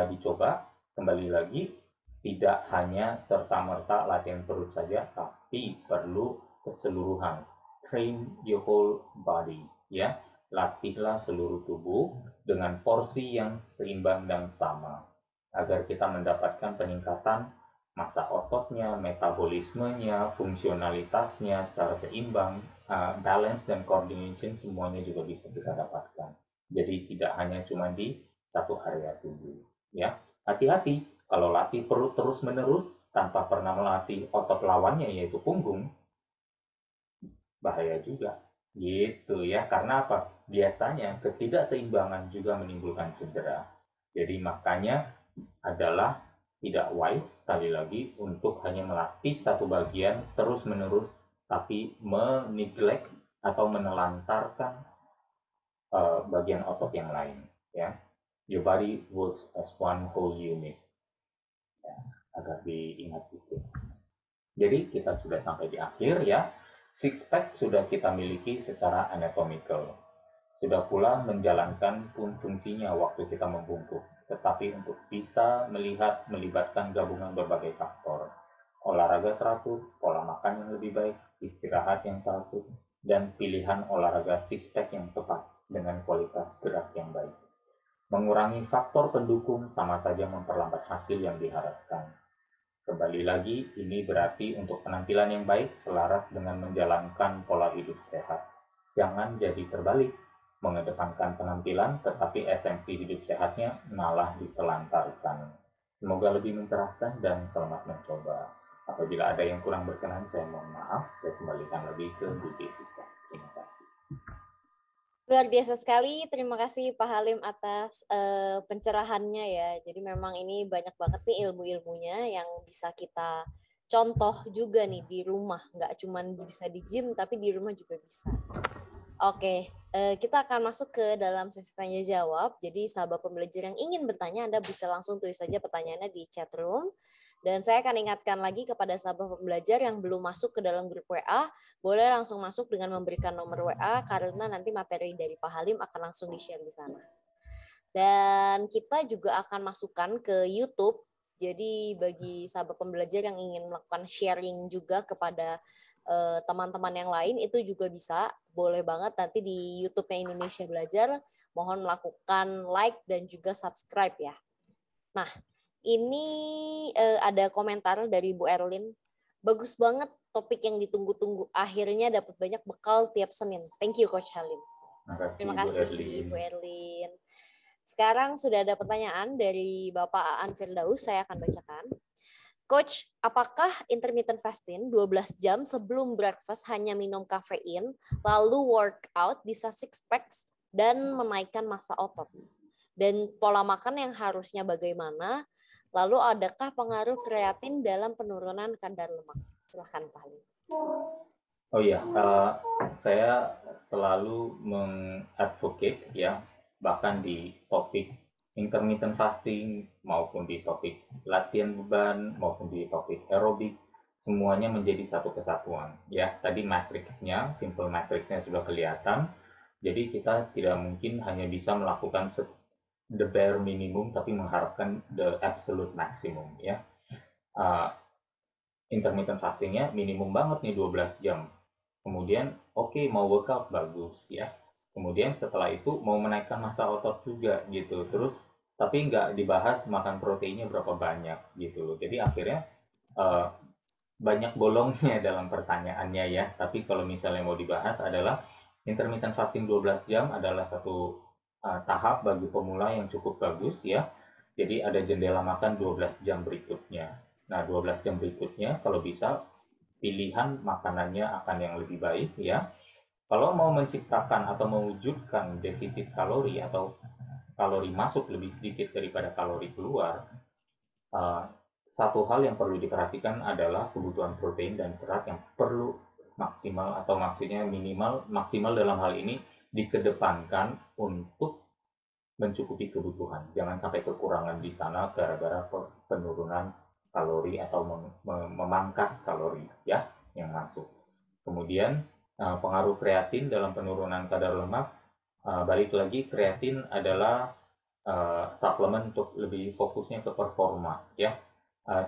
dicoba. Kembali lagi, tidak hanya serta-merta latihan perut saja, tapi perlu keseluruhan. Train your whole body, ya. Latihlah seluruh tubuh dengan porsi yang seimbang dan sama agar kita mendapatkan peningkatan massa ototnya, metabolismenya, fungsionalitasnya secara seimbang, balance dan coordination semuanya juga bisa kita dapatkan. Jadi tidak hanya cuma di satu area tubuh. Ya, hati-hati kalau latih perut terus menerus tanpa pernah melatih otot lawannya yaitu punggung, bahaya juga. Gitu ya, karena apa? Biasanya ketidakseimbangan juga menimbulkan cedera. Jadi makanya adalah tidak wise sekali lagi untuk hanya melatih satu bagian terus menerus tapi meneglect atau menelantarkan bagian otot yang lain ya. Your body works as one whole unit ya, agar diingat itu. Jadi kita sudah sampai di akhir ya. Six pack sudah kita miliki secara anatomical. Sudah pula menjalankan fungsinya waktu kita membungkuk. Tetapi untuk bisa melihat melibatkan gabungan berbagai faktor. Olahraga teratur, pola makan yang lebih baik, istirahat yang teratur, dan pilihan olahraga six pack yang tepat dengan kualitas gerak yang baik. Mengurangi faktor pendukung sama saja memperlambat hasil yang diharapkan. Kembali lagi, ini berarti untuk penampilan yang baik selaras dengan menjalankan pola hidup sehat. Jangan jadi terbalik, mengedepankan penampilan tetapi esensi hidup sehatnya malah ditelantarkan. Semoga lebih mencerahkan dan selamat mencoba. Apabila ada yang kurang berkenan, saya mohon maaf. Saya kembalikan lebih ke Bu Jessica. Terima kasih. Luar biasa sekali, terima kasih Pak Halim atas pencerahannya ya. Jadi memang ini banyak banget nih ilmu-ilmunya yang bisa kita contoh juga nih di rumah. Nggak cuma bisa di gym, tapi di rumah juga bisa. Oke, kita akan masuk ke dalam sesi tanya jawab. Jadi sahabat pembelajar yang ingin bertanya, Anda bisa langsung tulis saja pertanyaannya di chat room. Dan saya akan ingatkan lagi kepada sahabat pembelajar yang belum masuk ke dalam grup WA, boleh langsung masuk dengan memberikan nomor WA, karena nanti materi dari Pak Halim akan langsung di-share di sana. Dan kita juga akan masukkan ke YouTube. Jadi bagi sahabat pembelajar yang ingin melakukan sharing juga kepada teman-teman yang lain, itu juga bisa. Boleh banget nanti di YouTube-nya Indonesia Belajar. Mohon melakukan like dan juga subscribe ya. Nah, ini ada komentar dari Bu Erlin. Bagus banget topik yang ditunggu-tunggu. Akhirnya dapat banyak bekal tiap Senin. Thank you Coach Halim. Terima kasih Bu Erlin. Sekarang sudah ada pertanyaan dari Bapak Aan Firdaus, saya akan bacakan. Coach, apakah intermittent fasting 12 jam sebelum breakfast hanya minum kafein, lalu workout bisa six packs dan menaikkan massa otot? Dan pola makan yang harusnya bagaimana? Lalu adakah pengaruh kreatin dalam penurunan kadar lemak? Silahkan Pak Halim. Oh iya, saya selalu mengadvocate ya, bahkan di topik intermittent fasting maupun di topik latihan beban maupun di topik aerobik, semuanya menjadi satu kesatuan. Ya, tadi matriksnya, simple matriksnya sudah kelihatan. Jadi kita tidak mungkin hanya bisa melakukan the bare minimum, tapi mengharapkan the absolute maximum. Ya, uh, intermittent fastingnya minimum banget nih 12 jam. Kemudian oke, mau workout bagus ya. Kemudian setelah itu mau menaikkan massa otot juga gitu. Terus tapi nggak dibahas makan proteinnya berapa banyak gitu. Jadi akhirnya eh, banyak bolongnya dalam pertanyaannya ya. Tapi kalau misalnya mau dibahas adalah intermittent fasting 12 jam adalah satu tahap bagi pemula yang cukup bagus ya. Jadi ada jendela makan 12 jam berikutnya. Nah, 12 jam berikutnya kalau bisa pilihan makanannya akan yang lebih baik ya. Kalau mau menciptakan atau mewujudkan defisit kalori atau kalori masuk lebih sedikit daripada kalori keluar, uh, satu hal yang perlu diperhatikan adalah kebutuhan protein dan serat yang perlu maksimal atau maksudnya minimal maksimal dalam hal ini dikedepankan untuk mencukupi kebutuhan. Jangan sampai kekurangan di sana gara-gara penurunan kalori atau memangkas kalori ya yang masuk. Kemudian pengaruh kreatin dalam penurunan kadar lemak, balik lagi kreatin adalah suplemen untuk lebih fokusnya ke performa ya.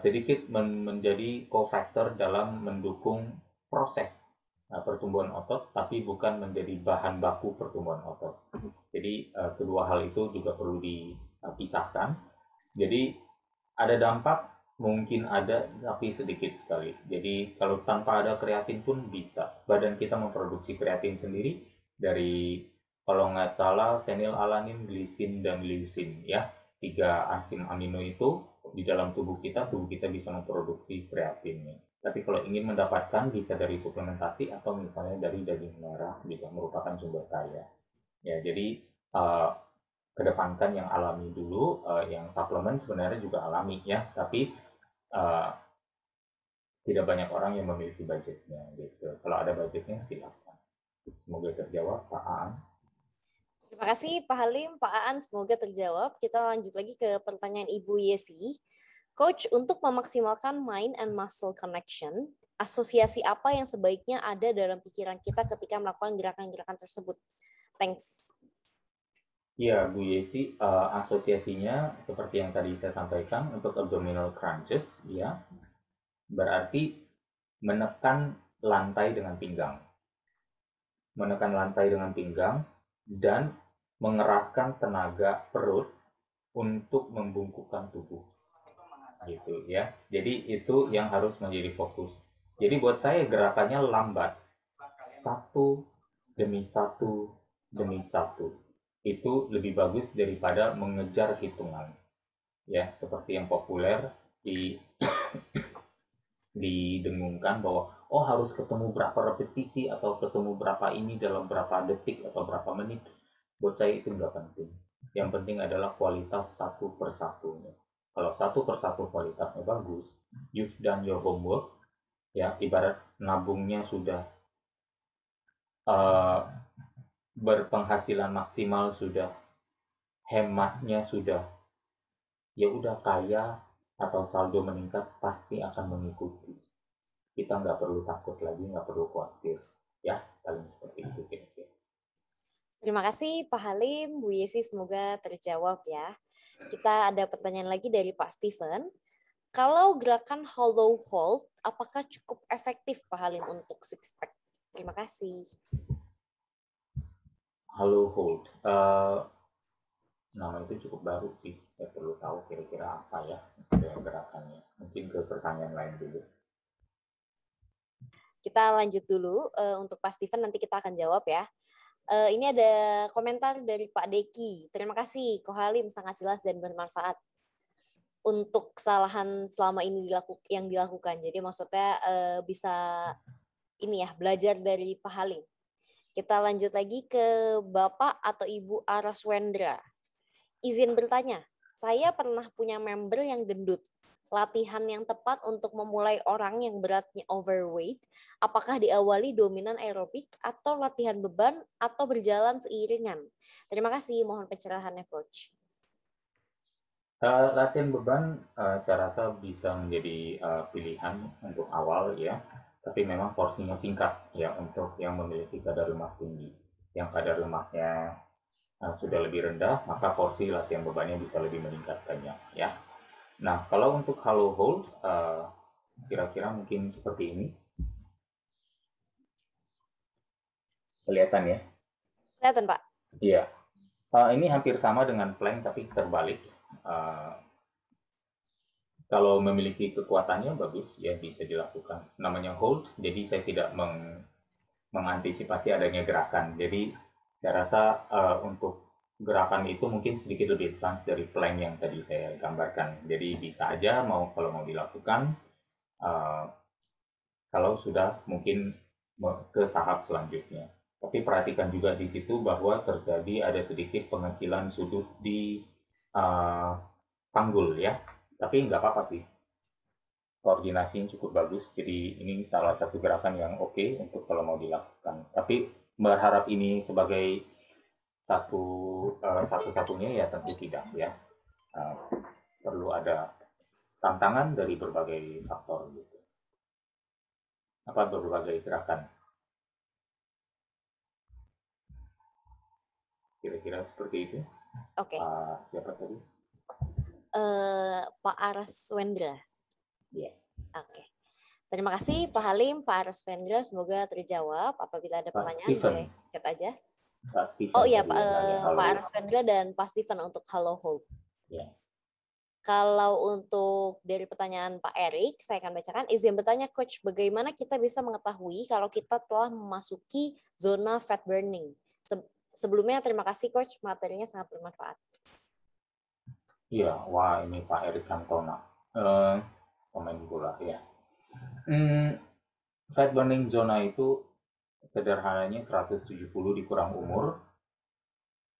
Sedikit menjadi cofactor dalam mendukung proses pertumbuhan otot tapi bukan menjadi bahan baku pertumbuhan otot. Jadi kedua hal itu juga perlu dipisahkan. Jadi ada dampak, mungkin ada, tapi sedikit sekali. Jadi kalau tanpa ada kreatin pun bisa. Badan kita memproduksi kreatin sendiri dari kalau nggak salah fenilalanin, glisin, dan leucin ya. Tiga enzim amino itu di dalam tubuh kita bisa memproduksi kreatinnya. Tapi kalau ingin mendapatkan bisa dari suplementasi atau misalnya dari daging merah juga merupakan sumber kaya. Ya, jadi uh, kedepankan yang alami dulu, yang suplemen sebenarnya juga alami ya, tapi uh, tidak banyak orang yang memiliki budgetnya gitu. Kalau ada budgetnya silakan. Semoga terjawab Pak Aan. Terima kasih Pak Halim, Pak Aan, semoga terjawab. Kita lanjut lagi ke pertanyaan Ibu Yesi. Coach, untuk memaksimalkan mind and muscle connection, asosiasi apa yang sebaiknya ada dalam pikiran kita ketika melakukan gerakan-gerakan tersebut? Thanks. Ya, Bu Yesi, asosiasinya seperti yang tadi saya sampaikan untuk abdominal crunches, ya, berarti menekan lantai dengan pinggang. Menekan lantai dengan pinggang dan mengerahkan tenaga perut untuk membungkukkan tubuh gitu ya. Jadi itu yang harus menjadi fokus. Jadi buat saya gerakannya lambat, satu demi satu demi satu. Itu lebih bagus daripada mengejar hitungan. Ya, seperti yang populer di didengungkan bahwa oh harus ketemu berapa repetisi atau ketemu berapa ini dalam berapa detik atau berapa menit. Buat saya itu nggak penting. Yang penting adalah kualitas satu persatunya. Kalau satu persatu kualitasnya bagus, you've done your homework, ya ibarat nabungnya sudah uh, berpenghasilan maksimal sudah, hematnya sudah, ya udah kaya atau saldo meningkat pasti akan mengikuti. Kita nggak perlu takut lagi, nggak perlu khawatir. Ya, paling seperti itu kira-kira. Terima kasih Pak Halim, Bu Yesi, semoga terjawab ya. Kita ada pertanyaan lagi dari Pak Steven. Kalau gerakan hollow hold, apakah cukup efektif Pak Halim untuk six pack? Terima kasih. Halo hold. Nama itu cukup baru sih. Saya perlu tahu kira-kira apa ya gerakannya. Mungkin ke pertanyaan lain dulu. Kita lanjut dulu untuk Pak Steven, nanti kita akan jawab ya. Ini ada komentar dari Pak Deki. Terima kasih, Ko Halim sangat jelas dan bermanfaat untuk kesalahan selama ini yang dilakukan. Jadi maksudnya bisa ini ya belajar dari Pak Halim. Kita lanjut lagi ke Bapak atau Ibu Araswendra. Izin bertanya, saya pernah punya member yang gendut. Latihan yang tepat untuk memulai orang yang beratnya overweight, apakah diawali dominan aerobik atau latihan beban atau berjalan seiringan? Terima kasih, mohon pencerahannya Coach. Latihan beban saya rasa bisa menjadi pilihan untuk awal ya, tapi memang porsinya singkat ya untuk yang memiliki kadar lemak tinggi. Yang kadar lemaknya sudah lebih rendah, maka porsi latihan bebannya bisa lebih meningkat banyak ya. Nah, kalau untuk hollow hold, kira-kira mungkin seperti ini. Kelihatan ya? Kelihatan, Pak. Iya. Ini hampir sama dengan plank tapi terbalik. Uh, Kalau memiliki kekuatannya bagus ya bisa dilakukan. Namanya hold, jadi saya tidak mengantisipasi adanya gerakan. Jadi saya rasa untuk gerakan itu mungkin sedikit lebih advance dari plank yang tadi saya gambarkan. Jadi bisa aja kalau mau dilakukan uh, kalau sudah mungkin ke tahap selanjutnya. Tapi perhatikan juga di situ bahwa terjadi ada sedikit pengecilan sudut di uh, panggul ya. Tapi nggak apa-apa sih, koordinasinya cukup bagus. Jadi ini salah satu gerakan yang oke untuk kalau mau dilakukan. Tapi berharap ini sebagai satu-satunya ya tentu tidak ya. Uh, Perlu ada tantangan dari berbagai faktor gitu. Apa berbagai gerakan. Kira-kira seperti itu. Oke. Siapa tadi? Pak Arswendra. Iya. Oke. Terima kasih Pak Halim, Pak Arswendra. Semoga terjawab. Apabila ada Pak pertanyaan Steven. boleh chat aja. Pak Steven Oh iya, tadi yang nanya halo. Pak Arswendra dan Pak Steven untuk Hello Hold. Ya. Kalau untuk dari pertanyaan Pak Erik, saya akan bacakan. Izin bertanya, Coach, bagaimana kita bisa mengetahui kalau kita telah memasuki zona fat burning? Sebelumnya, terima kasih, Coach. Materinya sangat bermanfaat. Iya, wah ini Pak Erik Cantona. Pemain bola ya. Fat burning zona itu sederhananya 170 dikurang umur.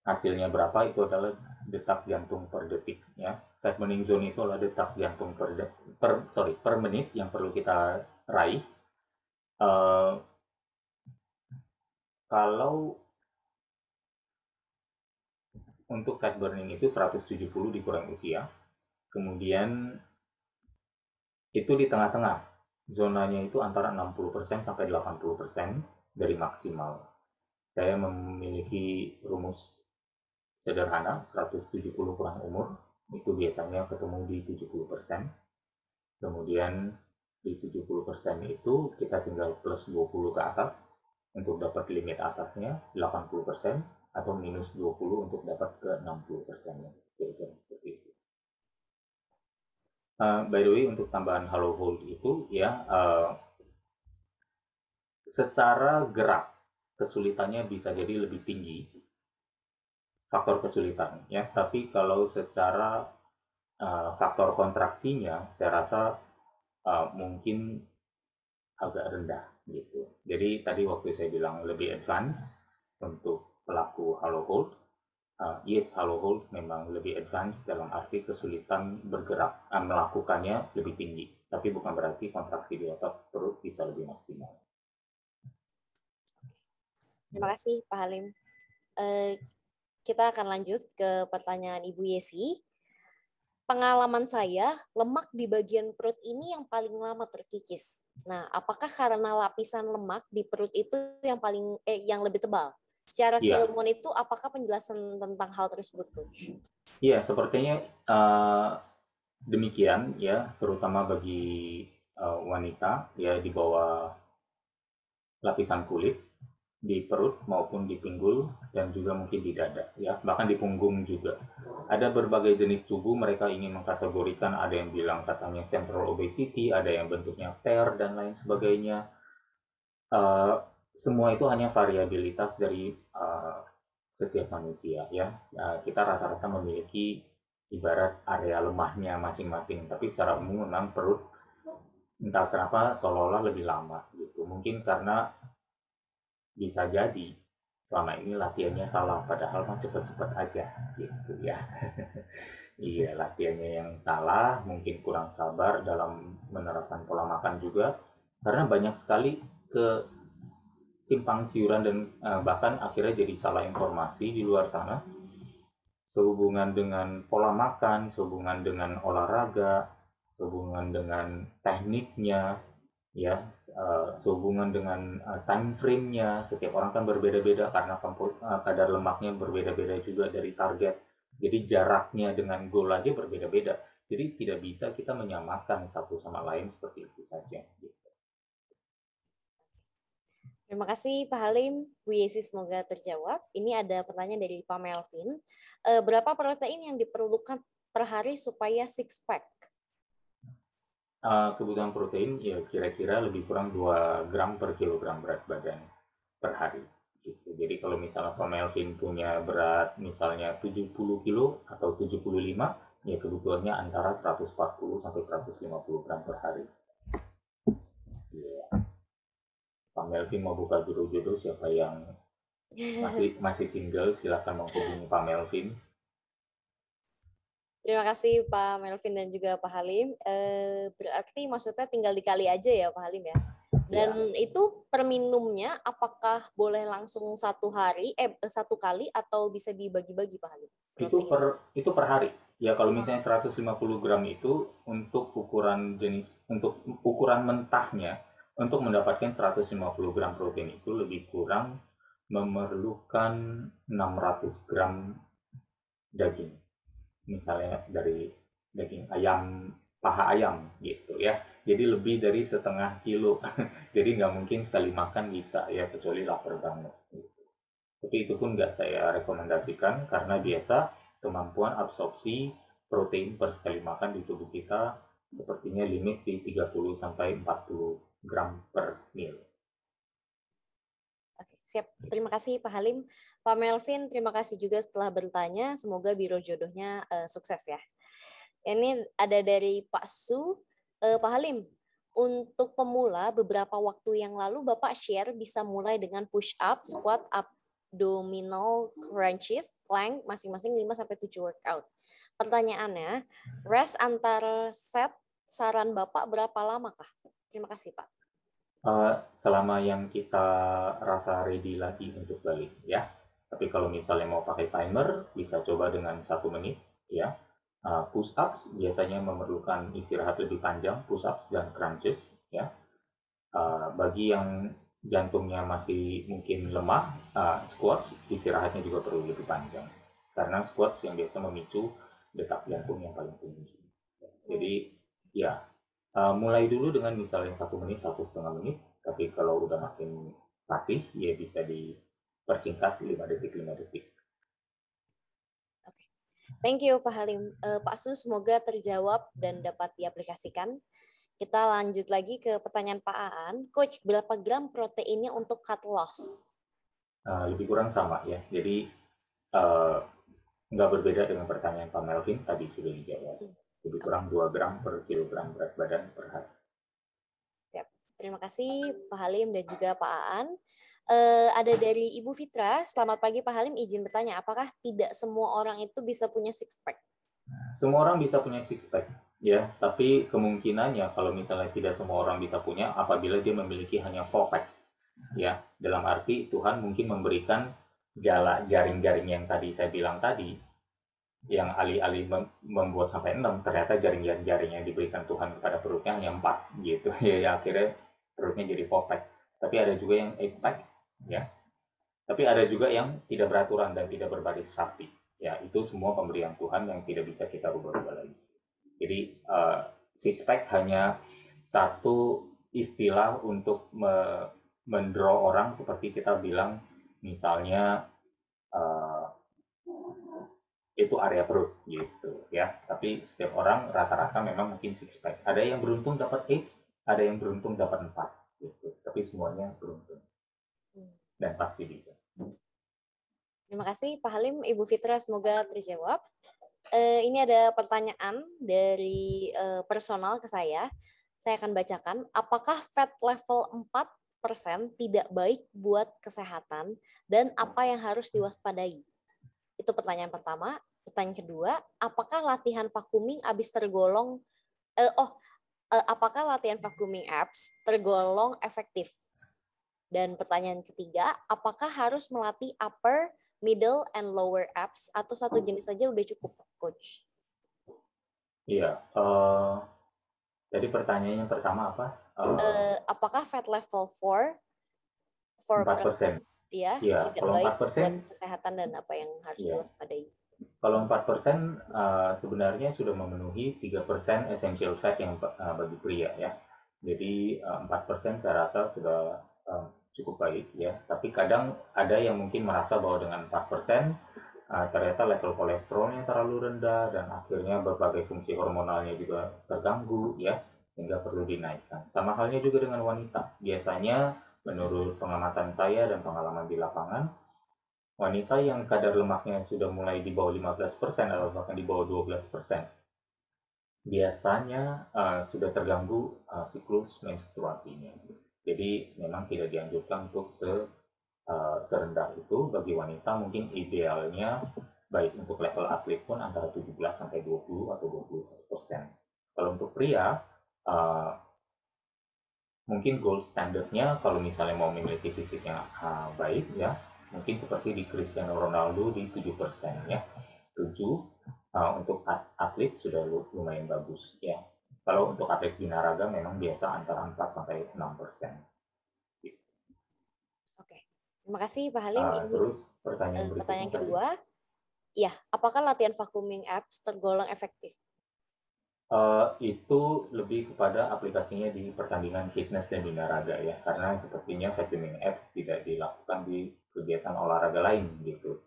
Hasilnya berapa itu adalah detak jantung per detik ya. Fat burning zone itu adalah detak jantung per menit yang perlu kita raih. Kalau untuk fat burning itu 170 dikurang usia, kemudian itu di tengah-tengah. Zonanya itu antara 60% sampai 80% dari maksimal. Saya memiliki rumus sederhana, 170 kurang umur, itu biasanya ketemu di 70%. Kemudian di 70% itu kita tinggal plus 20 ke atas untuk dapat limit atasnya 80% atau minus 20 untuk dapat ke 60%. Kira-kira seperti itu. By the way, untuk tambahan Hello Hold itu ya secara gerak kesulitannya bisa jadi lebih tinggi faktor kesulitan ya, tapi kalau secara faktor kontraksinya saya rasa mungkin agak rendah gitu. Jadi tadi waktu saya bilang lebih advance untuk pelaku Hello Hold, yes Hello Hold memang lebih advance dalam arti kesulitan bergerak, melakukannya lebih tinggi, tapi bukan berarti kontraksi di otot perut bisa lebih maksimal. Terima kasih Pak Halim. Kita akan lanjut ke pertanyaan Ibu Yesi. Pengalaman saya, lemak di bagian perut ini yang paling lama terkikis. Nah, apakah karena lapisan lemak di perut itu yang lebih tebal? Secara keilmuan itu, apakah penjelasan tentang hal tersebut, Coach? Iya, sepertinya demikian ya, terutama bagi wanita ya di bawah lapisan kulit di perut maupun di pinggul dan juga mungkin di dada ya, bahkan di punggung juga. Ada berbagai jenis tubuh mereka ingin mengkategorikan, ada yang bilang katanya central obesity, ada yang bentuknya pear dan lain sebagainya. Semua itu hanya variabilitas dari setiap manusia ya. Kita rata-rata memiliki ibarat area lemahnya masing-masing, tapi secara umum memang perut entah kenapa seolah-olah lebih lama gitu. Mungkin karena bisa jadi selama ini latihannya salah, padahal mah cepet-cepet aja gitu ya. Iya, latihannya yang salah, mungkin kurang sabar dalam menerapkan pola makan juga, karena banyak sekali ke simpang siuran dan bahkan akhirnya jadi salah informasi di luar sana sehubungan dengan pola makan, sehubungan dengan olahraga, sehubungan dengan tekniknya, ya, sehubungan dengan time frame-nya. Setiap orang kan berbeda-beda karena kadar lemaknya berbeda-beda juga dari target. Jadi jaraknya dengan goal aja berbeda-beda. Jadi tidak bisa kita menyamakan satu sama lain seperti itu saja. Terima kasih Pak Halim. Bu Yesi semoga terjawab. Ini ada pertanyaan dari Pak Melvin. Berapa protein yang diperlukan per hari supaya six pack? Kebutuhan protein ya kira-kira lebih kurang 2 gram per kilogram berat badan per hari. Gitu. Jadi kalau misalnya Pak Melvin punya berat misalnya 70 kilo atau 75, ya kebutuhannya antara 140 sampai 150 gram per hari. Ya. Pak Melvin mau buka biro jodoh, siapa yang masih single silakan menghubungi Pak Melvin. Terima kasih Pak Melvin dan juga Pak Halim. Berarti maksudnya tinggal dikali aja ya Pak Halim ya. Dan Ya. itu per minumnya apakah boleh langsung satu kali atau bisa dibagi-bagi Pak Halim? Itu per hari. Ya kalau misalnya 150 gram itu untuk ukuran mentahnya, untuk mendapatkan 150 gram protein itu lebih kurang memerlukan 600 gram daging. Misalnya dari daging ayam, paha ayam gitu ya. Jadi lebih dari setengah kilo. Jadi nggak mungkin sekali makan bisa ya, kecuali lapar banget. Tapi itu pun nggak saya rekomendasikan karena biasa kemampuan absorpsi protein per sekali makan di tubuh kita sepertinya limit di 30 sampai 40 gram per meal. Oke, siap. Terima kasih Pak Halim. Pak Melvin, terima kasih juga setelah bertanya. Semoga biro jodohnya sukses ya. Ini ada dari Pak Su. Pak Halim, untuk pemula beberapa waktu yang lalu Bapak share bisa mulai dengan push up, squat, abdominal crunches, plank masing-masing 5-7 workout. Pertanyaannya, rest antar set saran Bapak berapa lama kah? Terima kasih Pak. Selama yang kita rasa ready lagi untuk balik ya. Tapi kalau misalnya mau pakai timer, bisa coba dengan 1 menit ya. Push ups biasanya memerlukan istirahat lebih panjang, push ups dan crunches ya. Bagi yang jantungnya masih mungkin lemah, squats istirahatnya juga perlu lebih panjang. Karena squats yang biasa memicu detak jantung yang paling tinggi. Jadi ya mulai dulu dengan misalnya 1 menit, 1,5 menit. Tapi kalau udah makin fasih, ya bisa dipersingkat 5 detik, 5 detik. Oke. Thank you Pak Halim. Pak Su, semoga terjawab dan dapat diaplikasikan. Kita lanjut lagi ke pertanyaan Pak Aan. Coach, berapa gram proteinnya untuk cut loss? Lebih kurang sama ya. Jadi uh, nggak berbeda dengan pertanyaan Pak Melvin, tadi sudah dijawab. Lebih kurang 2 gram per kilogram berat badan per hari. Siap. Terima kasih Pak Halim dan juga Pak Aan. Ada dari Ibu Fitra. Selamat pagi Pak Halim, izin bertanya, apakah tidak semua orang itu bisa punya six pack? Semua orang bisa punya six pack ya, tapi kemungkinannya kalau misalnya tidak semua orang bisa punya apabila dia memiliki hanya 4 pack ya. Dalam arti Tuhan mungkin memberikan jaring-jaring yang tadi saya bilang tadi, yang alih-alih membuat sampai 6, ternyata jaring-jaring yang diberikan Tuhan kepada perutnya hanya 4 gitu. Ya, akhirnya perutnya jadi 4 pack. Tapi ada juga yang 8 pack ya. Tapi ada juga yang tidak beraturan dan tidak berbaris rapi. Ya, itu semua pemberian Tuhan yang tidak bisa kita rubah-rubah lagi. Jadi six pack hanya satu istilah untuk mendraw orang, seperti kita bilang misalnya uh, itu area perut gitu ya. Tapi setiap orang rata-rata memang mungkin six pack. Ada yang beruntung dapat 8, ada yang beruntung dapat 4 gitu. Tapi semuanya beruntung dan pasti bisa. Terima kasih Pak Halim, Ibu Fitra, semoga terjawab. Ini ada pertanyaan dari personal ke saya. Saya akan bacakan. Apakah fat level 4% tidak baik buat kesehatan dan apa yang harus diwaspadai? Itu pertanyaan pertama. Pertanyaan kedua, apakah latihan vacuuming apakah latihan vacuuming abs tergolong efektif? Dan pertanyaan ketiga, apakah harus melatih upper, middle, and lower abs atau satu jenis saja udah cukup, Coach? Iya, jadi pertanyaan yang pertama apa? Apakah fat level 4% 4%. ya Iya, tidak kalau baik 4%, buat kesehatan dan apa yang harus iya. diwaspadai? Kalau 4% sebenarnya sudah memenuhi 3% essential fat yang bagi pria ya. Jadi 4% saya rasa sudah cukup baik ya. Tapi kadang ada yang mungkin merasa bahwa dengan 4% ternyata level kolesterolnya terlalu rendah dan akhirnya berbagai fungsi hormonalnya juga terganggu ya, sehingga perlu dinaikkan. Sama halnya juga dengan wanita. Biasanya menurut pengamatan saya dan pengalaman di lapangan, wanita yang kadar lemaknya sudah mulai di bawah 15% atau bahkan di bawah 12%, biasanya sudah terganggu siklus menstruasinya. Jadi memang tidak dianjurkan untuk serendah itu bagi wanita. Mungkin idealnya baik untuk level atlet pun antara 17 sampai 20 atau 21%. Kalau untuk pria, uh, mungkin gold standarnya kalau misalnya mau memiliki fisik yang baik ya, mungkin seperti di Cristiano Ronaldo di 7% ya. 7 untuk atlet sudah lumayan bagus ya. Kalau untuk atlet binaraga memang biasa antara 4 sampai 6%. Oke, terima kasih Pak Halim. Ini Terus pertanyaan berikutnya pertanyaan tadi. kedua. Ya, apakah latihan vacuuming apps tergolong efektif? Itu lebih kepada aplikasinya di pertandingan fitness dan binaraga ya, karena sepertinya vacuuming apps tidak dilakukan di kegiatan olahraga lain gitu.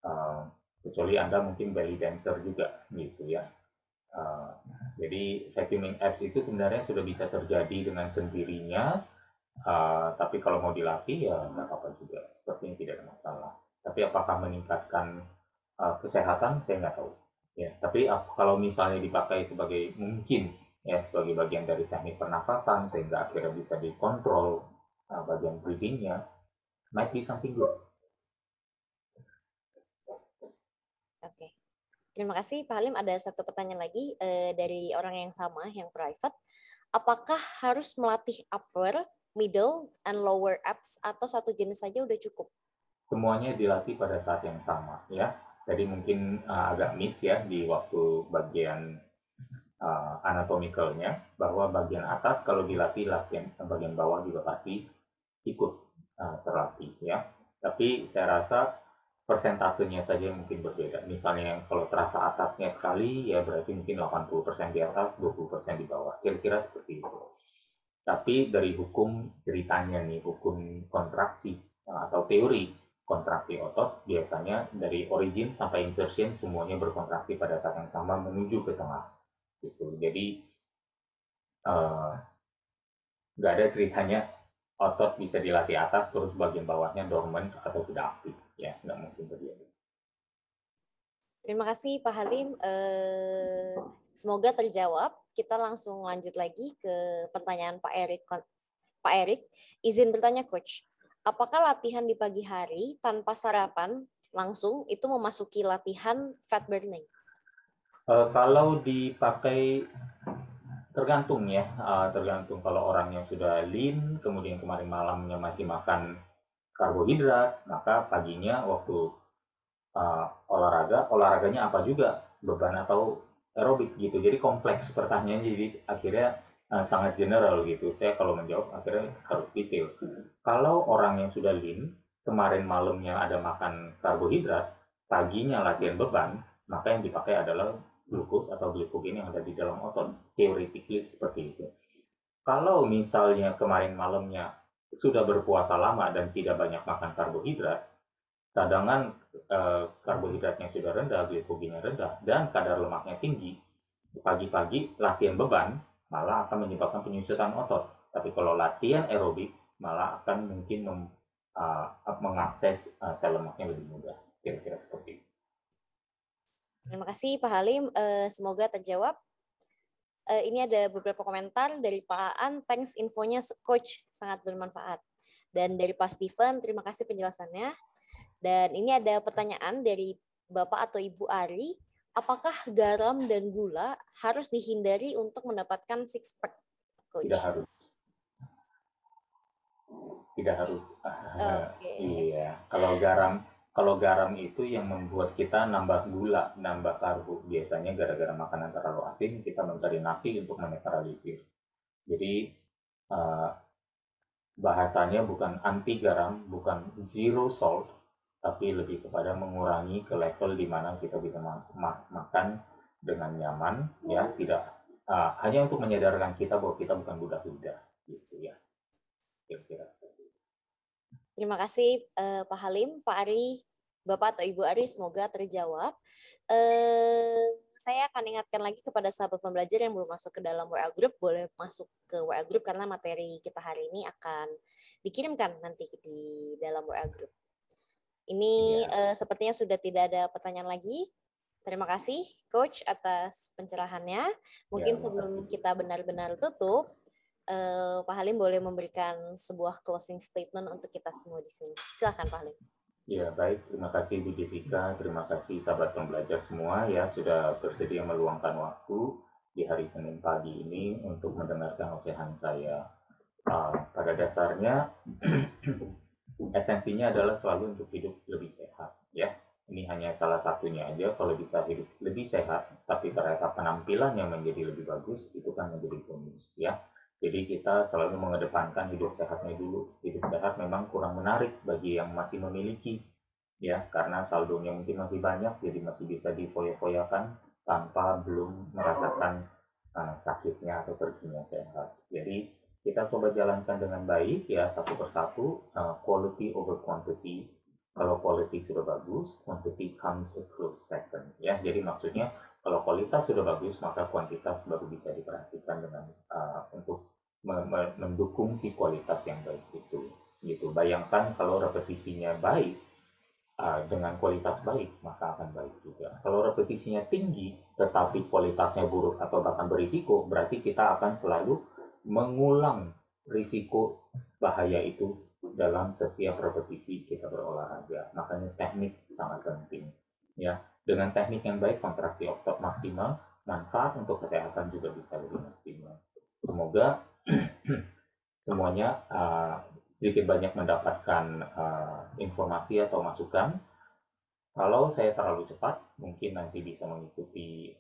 Uh, Kecuali Anda mungkin belly dancer juga gitu ya. Uh, jadi vacuuming apps itu sebenarnya sudah bisa terjadi dengan sendirinya, tapi kalau mau dilatih ya nggak apa-apa juga, sepertinya tidak ada masalah. Tapi apakah meningkatkan kesehatan, saya nggak tahu. Ya, tapi kalau misalnya dipakai sebagai mungkin ya sebagai bagian dari teknik pernafasan sehingga akhirnya bisa dikontrol bagian breathingnya, might be something good. Oke. Terima kasih Pak Halim. Ada satu pertanyaan lagi dari orang yang sama, yang private. Apakah harus melatih upper, middle, and lower abs atau satu jenis saja udah cukup? Semuanya dilatih pada saat yang sama ya. Jadi mungkin agak miss ya di waktu bagian anatomikalnya, bahwa bagian atas kalau dilatih, latihan bagian bawah juga pasti ikut terlatih ya. Tapi saya rasa persentasenya saja yang mungkin berbeda. Misalnya kalau terasa atasnya sekali ya berarti mungkin 80% di atas, 20% di bawah. Kira-kira seperti itu. Tapi dari hukum ceritanya nih, hukum kontraksi atau teori kontraksi otot, biasanya dari origin sampai insertion semuanya berkontraksi pada saat yang sama menuju ke tengah. Gitu. Jadi eh, nggak ada ceritanya otot bisa dilatih atas terus bagian bawahnya dormant atau tidak aktif. Ya, nggak mungkin terjadi. Terima kasih Pak Halim. Semoga terjawab. Kita langsung lanjut lagi ke pertanyaan Pak Erik. Pak Erik, izin bertanya Coach. Apakah latihan di pagi hari tanpa sarapan langsung itu memasuki latihan fat burning? Kalau dipakai tergantung ya, tergantung kalau orangnya sudah lean, kemudian kemarin malamnya masih makan karbohidrat, maka paginya waktu olahraganya apa juga, beban atau aerobik gitu. Jadi kompleks pertanyaannya, jadi akhirnya sangat general gitu. Saya kalau menjawab akhirnya harus detail. Kalau orang yang sudah lean, kemarin malamnya ada makan karbohidrat, paginya latihan beban, maka yang dipakai adalah glukos atau glikogen yang ada di dalam otot. Theoretically seperti itu. Kalau misalnya kemarin malamnya sudah berpuasa lama dan tidak banyak makan karbohidrat, cadangan karbohidratnya sudah rendah, glikogennya rendah, dan kadar lemaknya tinggi, pagi-pagi latihan beban malah akan menyebabkan penyusutan otot. Tapi kalau latihan aerobik malah akan mungkin mengakses sel lemaknya lebih mudah. Kira-kira seperti itu. Terima kasih Pak Halim. Semoga terjawab. Ini ada beberapa komentar dari Pak Aan. Thanks infonya Coach, sangat bermanfaat. Dan dari Pak Steven, terima kasih penjelasannya. Dan ini ada pertanyaan dari Bapak atau Ibu Ari. Apakah garam dan gula harus dihindari untuk mendapatkan six pack, Coach? Tidak harus. Tidak harus. Oke. Iya. Kalau garam itu yang membuat kita nambah gula, nambah karbo. Biasanya gara-gara makanan terlalu asin, kita mencari nasi untuk menetralisir. Jadi uh, bahasanya bukan anti garam, bukan zero salt, tapi lebih kepada mengurangi ke level di mana kita bisa makan dengan nyaman, ya, tidak hanya untuk menyadarkan kita bahwa kita bukan budak lidah, gitu ya, kira-kira seperti itu. Terima kasih Pak Halim, Pak Ari, Bapak atau Ibu Ari, semoga terjawab. Saya akan ingatkan lagi kepada sahabat pembelajar yang belum masuk ke dalam WA Group, boleh masuk ke WA Group karena materi kita hari ini akan dikirimkan nanti di dalam WA Group. Ini Ya, sepertinya sudah tidak ada pertanyaan lagi. Terima kasih Coach atas pencerahannya. ya, Mungkin sebelum makasih. kita benar-benar tutup, Pak Halim boleh memberikan sebuah closing statement untuk kita semua di sini. Silakan Pak Halim. Ya, baik. Terima kasih Bu Jessica. Terima kasih sahabat pembelajar semua ya sudah bersedia meluangkan waktu di hari Senin pagi ini untuk mendengarkan ocehan saya. Pada dasarnya esensinya adalah selalu untuk hidup lebih sehat ya. Ini hanya salah satunya aja. Kalau bisa hidup lebih sehat tapi ternyata penampilannya menjadi lebih bagus, itu kan menjadi bonus ya. Jadi kita selalu mengedepankan hidup sehatnya dulu. Hidup sehat memang kurang menarik bagi yang masih memiliki ya, karena saldonya mungkin masih banyak, jadi masih bisa difoya-foyakan tanpa belum merasakan sakitnya atau perginya sehat. Jadi kita coba jalankan dengan baik ya, satu persatu, quality over quantity. Kalau quality sudah bagus, quantity comes a close second ya. Jadi maksudnya kalau kualitas sudah bagus, maka kuantitas baru bisa diperhatikan dengan untuk mendukung si kualitas yang baik itu. Gitu. Bayangkan kalau repetisinya baik, dengan kualitas baik, maka akan baik juga. Kalau repetisinya tinggi, tetapi kualitasnya buruk atau bahkan berisiko, berarti kita akan selalu mengulang risiko bahaya itu dalam setiap repetisi kita berolahraga. Makanya teknik sangat penting. Ya, dengan teknik yang baik, kontraksi otot maksimal, manfaat untuk kesehatan juga bisa lebih maksimal. Semoga semuanya sedikit banyak mendapatkan informasi atau masukan. Kalau saya terlalu cepat, mungkin nanti bisa mengikuti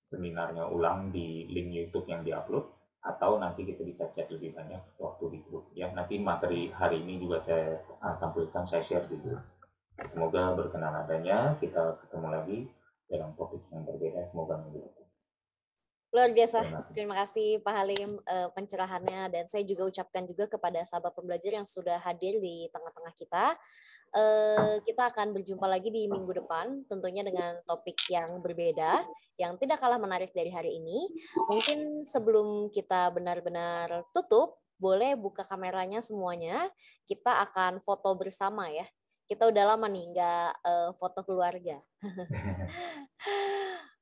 seminarnya ulang di link YouTube yang diupload, atau nanti kita bisa chat lebih banyak waktu di grup. Ya, nanti materi hari ini juga saya tampilkan, saya share di grup. Semoga berkenan adanya, kita ketemu lagi dalam topik yang berbeda. Semoga minggu depan. Luar biasa. Terima kasih. Terima kasih Pak Halim pencerahannya, dan saya juga ucapkan juga kepada sahabat pembelajar yang sudah hadir di tengah-tengah kita. Kita akan berjumpa lagi di minggu depan, tentunya dengan topik yang berbeda, yang tidak kalah menarik dari hari ini. Mungkin sebelum kita benar-benar tutup, boleh buka kameranya semuanya. Kita akan foto bersama ya. Kita udah lama nih nggak foto keluarga.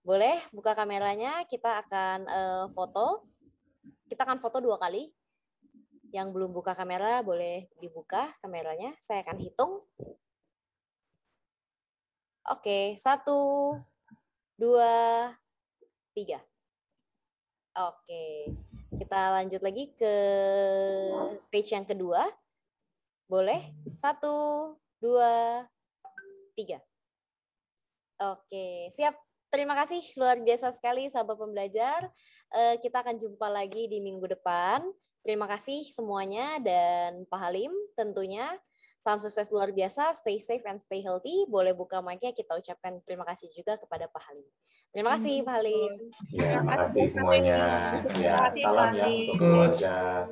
Boleh buka kameranya, kita akan foto. Kita akan foto 2 kali. Yang belum buka kamera boleh dibuka kameranya. Saya akan hitung. Oke, 1, 2, 3. Oke, kita lanjut lagi ke page yang kedua. Boleh? 1, 2, 3. Oke, siap. Terima kasih, luar biasa sekali sahabat pembelajar. Kita akan jumpa lagi di minggu depan. Terima kasih semuanya dan Pak Halim tentunya. Salam sukses luar biasa, stay safe and stay healthy. Boleh buka mic-nya, kita ucapkan terima kasih juga kepada Pak Halim. Terima kasih Pak Halim. Ya, terima kasih semuanya. Ya, salam ya untuk keluarga.